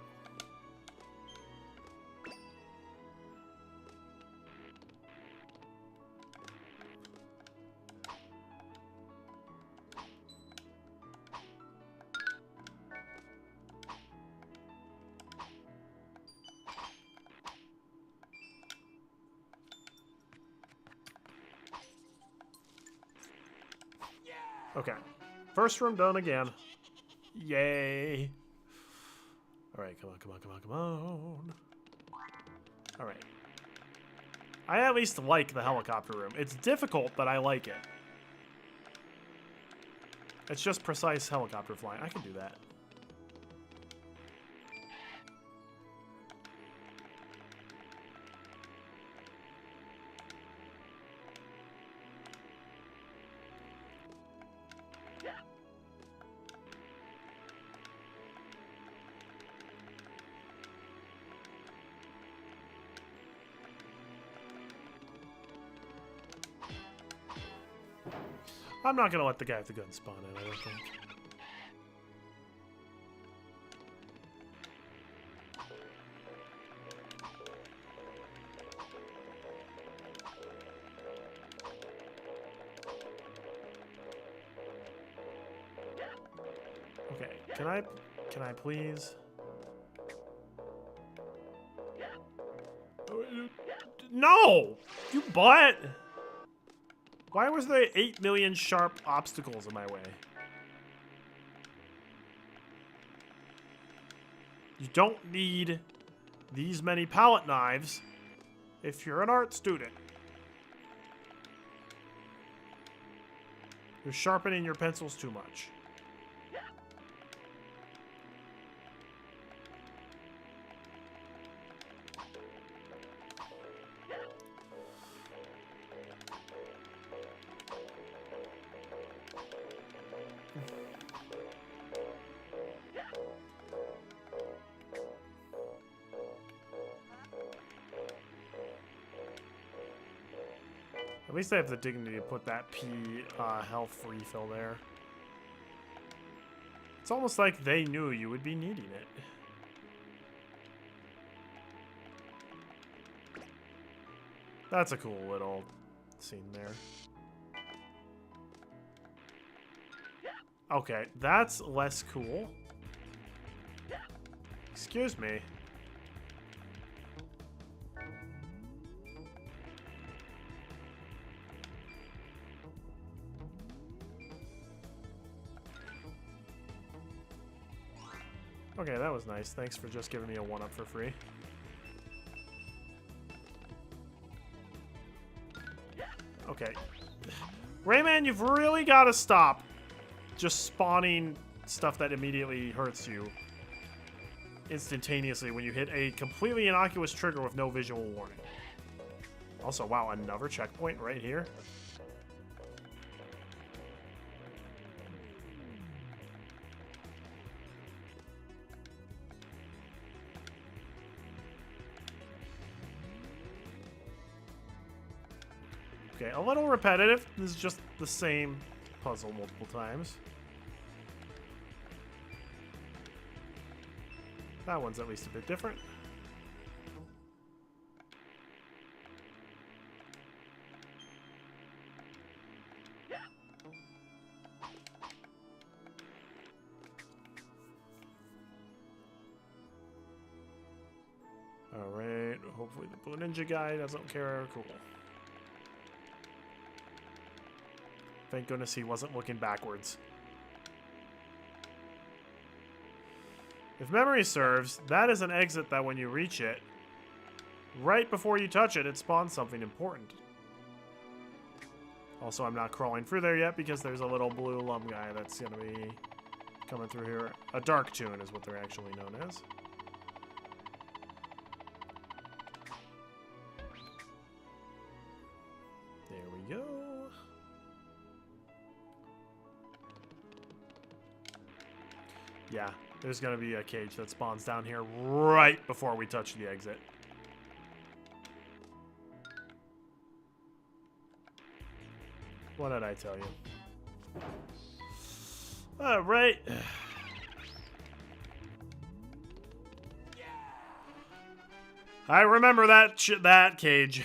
Okay. First room done again. Yay. Alright, come on, come on, come on, come on. Alright. I at least like the helicopter room. It's difficult, but I like it. It's just precise helicopter flying. I can do that. I'm not gonna let the guy with the gun spawn in, I don't think. Okay, can I please? No! You butt! Why was there 8 million sharp obstacles in my way? You don't need these many palette knives if you're an art student. You're sharpening your pencils too much. At least I have the dignity to put that P health refill there. It's almost like they knew you would be needing it. That's a cool little scene there. Okay, that's less cool. Excuse me. Okay, that was nice. Thanks for just giving me a 1-up for free. Okay. Rayman, you've really got to stop just spawning stuff that immediately hurts you instantaneously when you hit a completely innocuous trigger with no visual warning. Also, wow, another checkpoint right here. Okay, a little repetitive. This is just the same puzzle multiple times. That one's at least a bit different. Hopefully the Blue Ninja guy doesn't care. Cool. Thank goodness he wasn't looking backwards. If memory serves, that is an exit that when you reach it, right before you touch it, it spawns something important. Also, I'm not crawling through there yet because there's a little blue lump guy that's going to be coming through here. A dark tune is what they're actually known as. There we go. Yeah, there's going to be a cage that spawns down here right before we touch the exit. What did I tell you? All right. I remember that cage.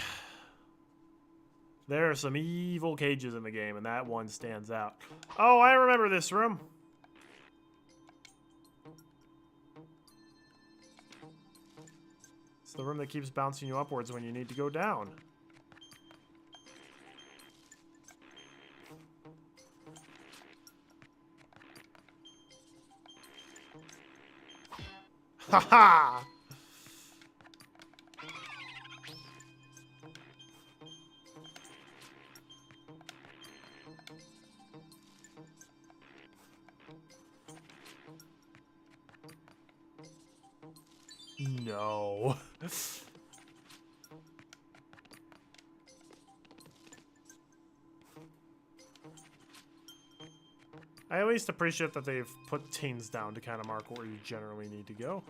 There are some evil cages in the game, and that one stands out. Oh, I remember this room. It's the room that keeps bouncing you upwards when you need to go down. Haha! No. I at least appreciate that they've put tings down to kind of mark where you generally need to go.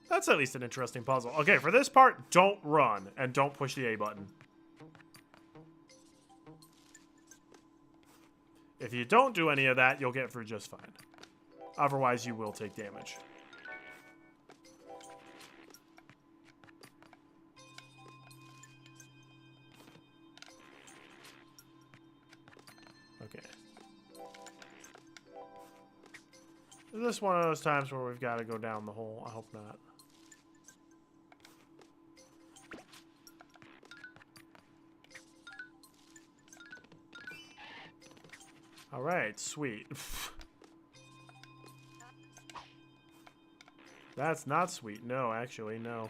That's at least an interesting puzzle. Okay, for this part, don't run and don't push the A button. If you don't do any of that, you'll get through just fine. Otherwise, you will take damage. Okay. Is this one of those times where we've got to go down the hole? I hope not. All right, sweet. That's not sweet. No, actually, no.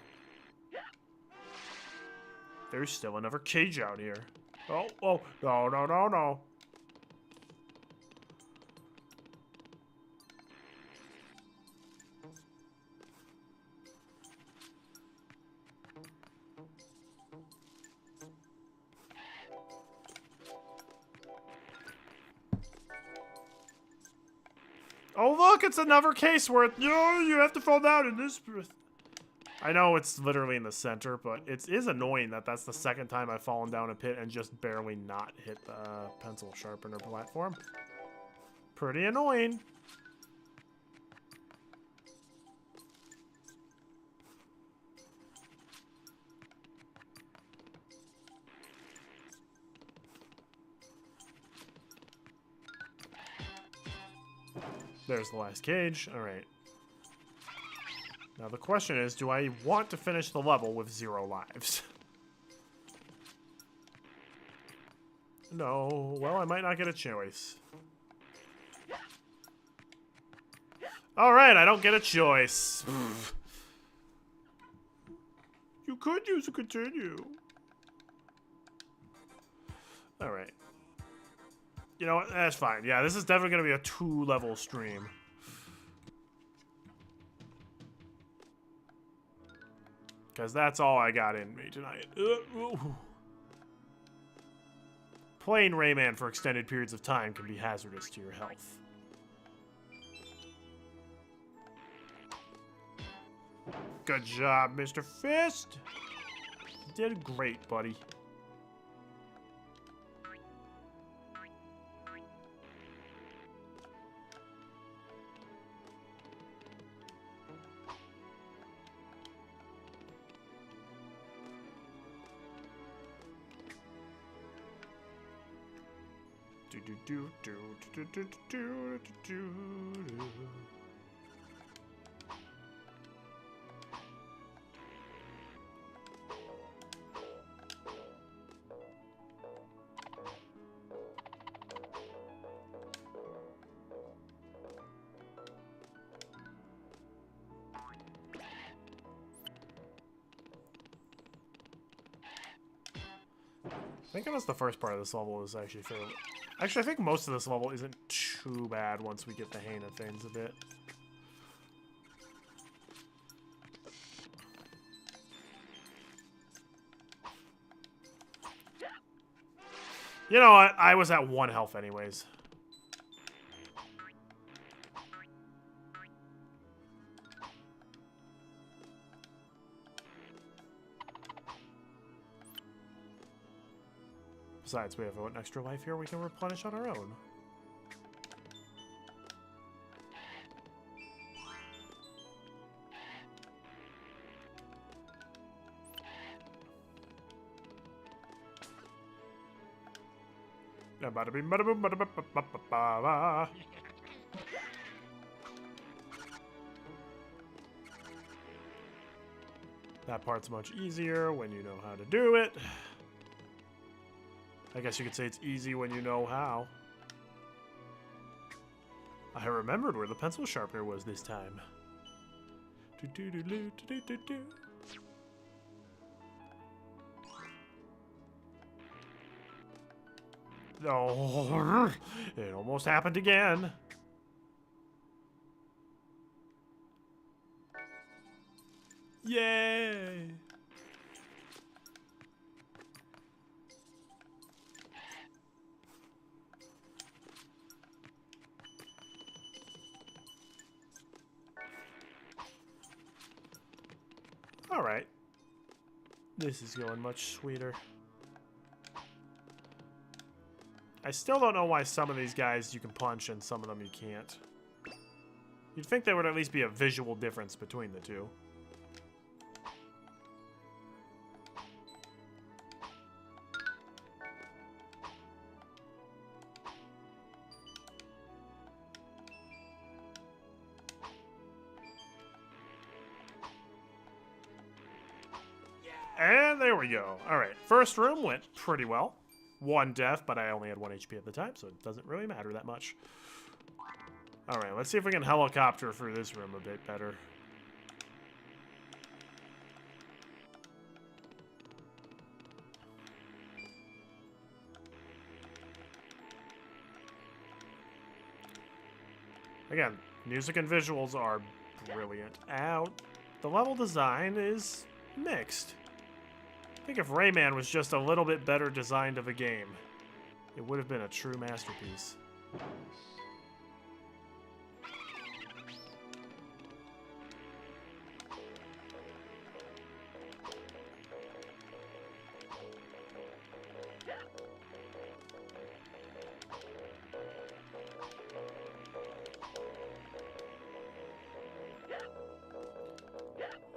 There's still another cage out here. Oh, oh, no, no, no, no. Oh, look, it's another case where you have to fall down in this. I know it's literally in the center, but it is annoying that that's the second time I've fallen down a pit and just barely not hit the pencil sharpener platform. Pretty annoying. There's the last cage. All right. Now the question is, do I want to finish the level with 0 lives? No. Well, I might not get a choice. All right, I don't get a choice. You could use a continue. All right. You know what? That's fine. Yeah, this is definitely going to be a 2-level stream. Because that's all I got in me tonight. Playing Rayman for extended periods of time can be hazardous to your health. Good job, Mr. Fist. You did great, buddy. I think unless the first part of this level is actually fairly... Actually, I think most of this level isn't too bad once we get the hang of things a bit. You know what? I was at 1 health anyways. Besides, we have an extra life here we can replenish on our own. That part's much easier when you know how to do it. I guess you could say it's easy when you know how. I remembered where the pencil sharpener was this time. Oh, it almost happened again. Yay! All right. This is going much sweeter. I still don't know why some of these guys you can punch and some of them you can't. You'd think there would at least be a visual difference between the two. And there we go. All right, first room went pretty well. 1 death, but I only had 1 HP at the time, so it doesn't really matter that much. All right, let's see if we can helicopter through this room a bit better. Again, music and visuals are brilliant. Out. The level design is mixed. I think if Rayman was just a little bit better designed of a game, it would have been a true masterpiece.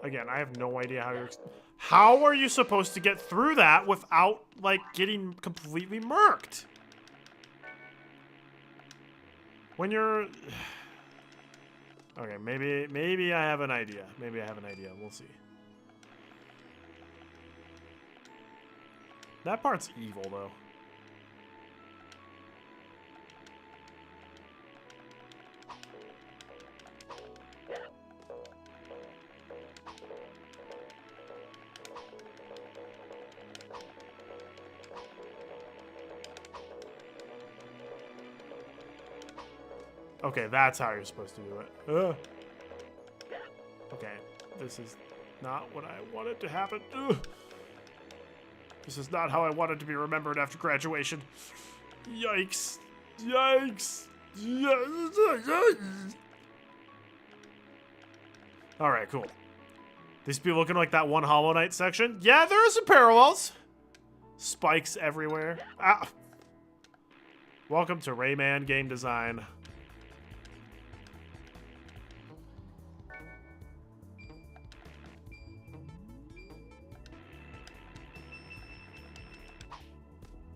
Again, I have no idea how you're... How are you supposed to get through that without, like, getting completely murked? When you're... Okay, maybe I have an idea. Maybe I have an idea. We'll see. That part's evil, though. Okay, that's how you're supposed to do it. Ugh. Okay, this is not what I wanted to happen. Ugh. This is not how I wanted to be remembered after graduation. Yikes. Yikes. Alright, cool. These be looking like that one Hollow Knight section. Yeah, there are some parallels. Spikes everywhere. Ah. Welcome to Rayman game design.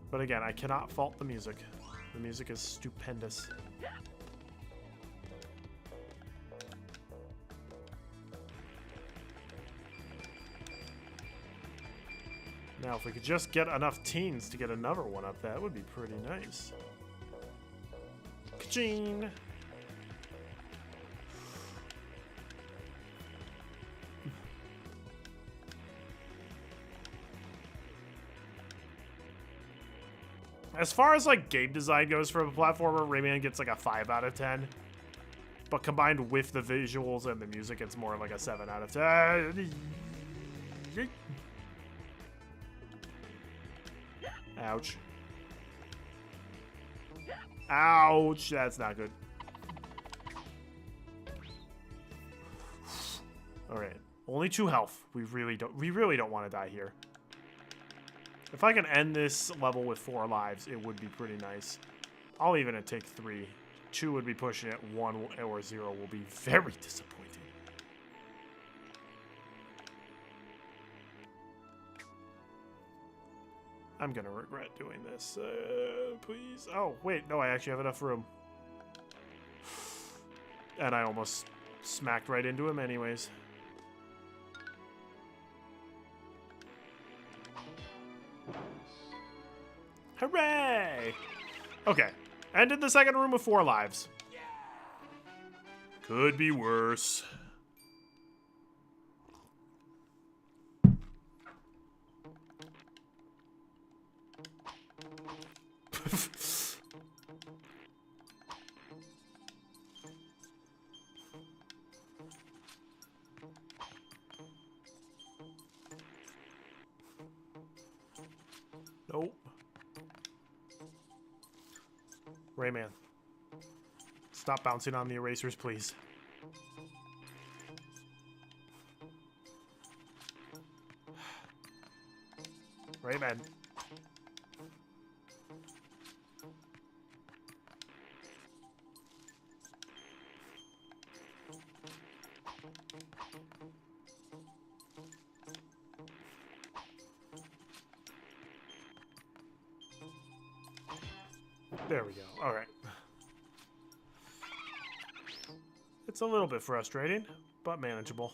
But again, I cannot fault the music. The music is stupendous. Now, if we could just get enough teens to get another one up, that would be pretty nice. Ka-ching! As far as like game design goes for a platformer, Rayman gets like a 5 out of 10. But combined with the visuals and the music, it's more like a 7 out of 10. Ouch. Ouch, that's not good. Alright. Only 2 health. We really don't want to die here. If I can end this level with 4 lives, it would be pretty nice. I'll even take 3. 2 would be pushing it. 1 or 0 will be very disappointing. I'm gonna regret doing this. Please. Oh, wait. No, I actually have enough room. And I almost smacked right into him anyways. Hooray! Okay. Ended the second room with 4 lives. Could be worse. Nope. Rayman. Stop bouncing on the erasers, please. Rayman. There we go. All right. It's a little bit frustrating, but manageable.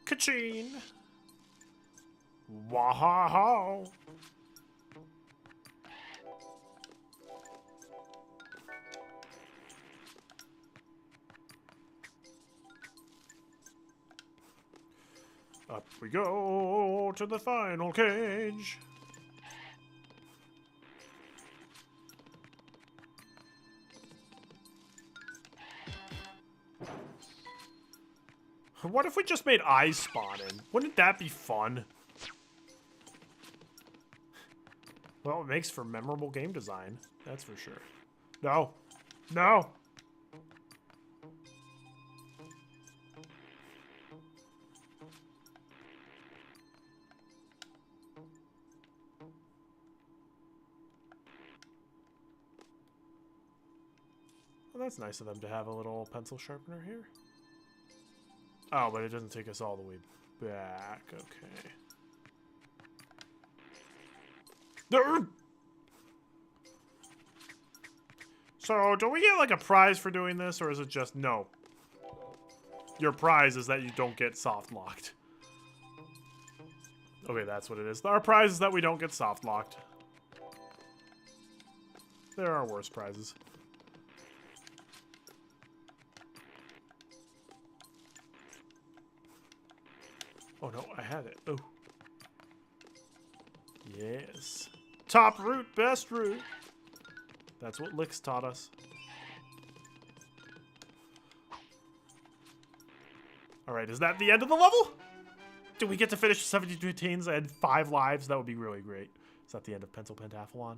Ka-ching! Wahaha! Up we go to the final cage. What if we just made eyes spawn in? Wouldn't that be fun? Well, it makes for memorable game design. That's for sure. No. No. Well, that's nice of them to have a little pencil sharpener here. Oh, but it doesn't take us all the way back. Okay. So, do we get like a prize for doing this, or is it just no? Your prize is that you don't get soft locked. Okay, that's what it is. Our prize is that we don't get soft locked. There are worse prizes. Oh no, I had it. Oh. Yes. Top route, best route. That's what Licks taught us. Alright, is that the end of the level? Do we get to finish 72 teens and 5 lives? That would be really great. Is that the end of Pencil Pentathlon?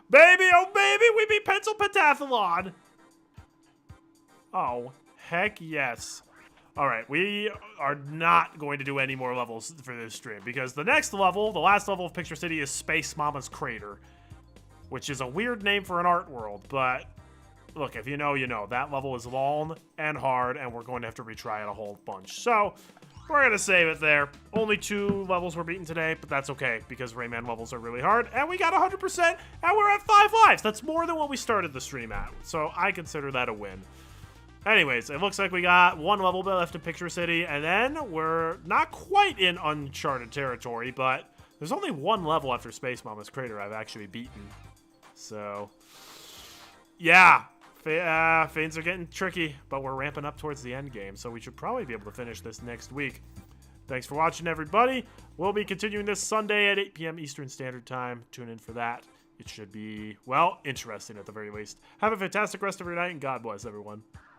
Baby, oh baby, we beat Pencil Pentathlon! Oh, heck yes. Alright, we are not going to do any more levels for this stream, because the next level, the last level of Picture City, is Space Mama's Crater, which is a weird name for an art world, but look, if you know, you know. That level is long and hard, and we're going to have to retry it a whole bunch. So, we're going to save it there. Only 2 levels were beaten today, but that's okay because Rayman levels are really hard. And we got 100%, and we're at 5 lives. That's more than what we started the stream at. So I consider that a win. Anyways, it looks like we got 1 level left in Picture City, and then we're not quite in uncharted territory, but there's only 1 level after Space Mama's Crater I've actually beaten. So, yeah, Fanes are getting tricky, but we're ramping up towards the end game, so we should probably be able to finish this next week. Thanks for watching, everybody. We'll be continuing this Sunday at 8 p.m. Eastern Standard Time. Tune in for that. It should be, well, interesting at the very least. Have a fantastic rest of your night, and God bless everyone.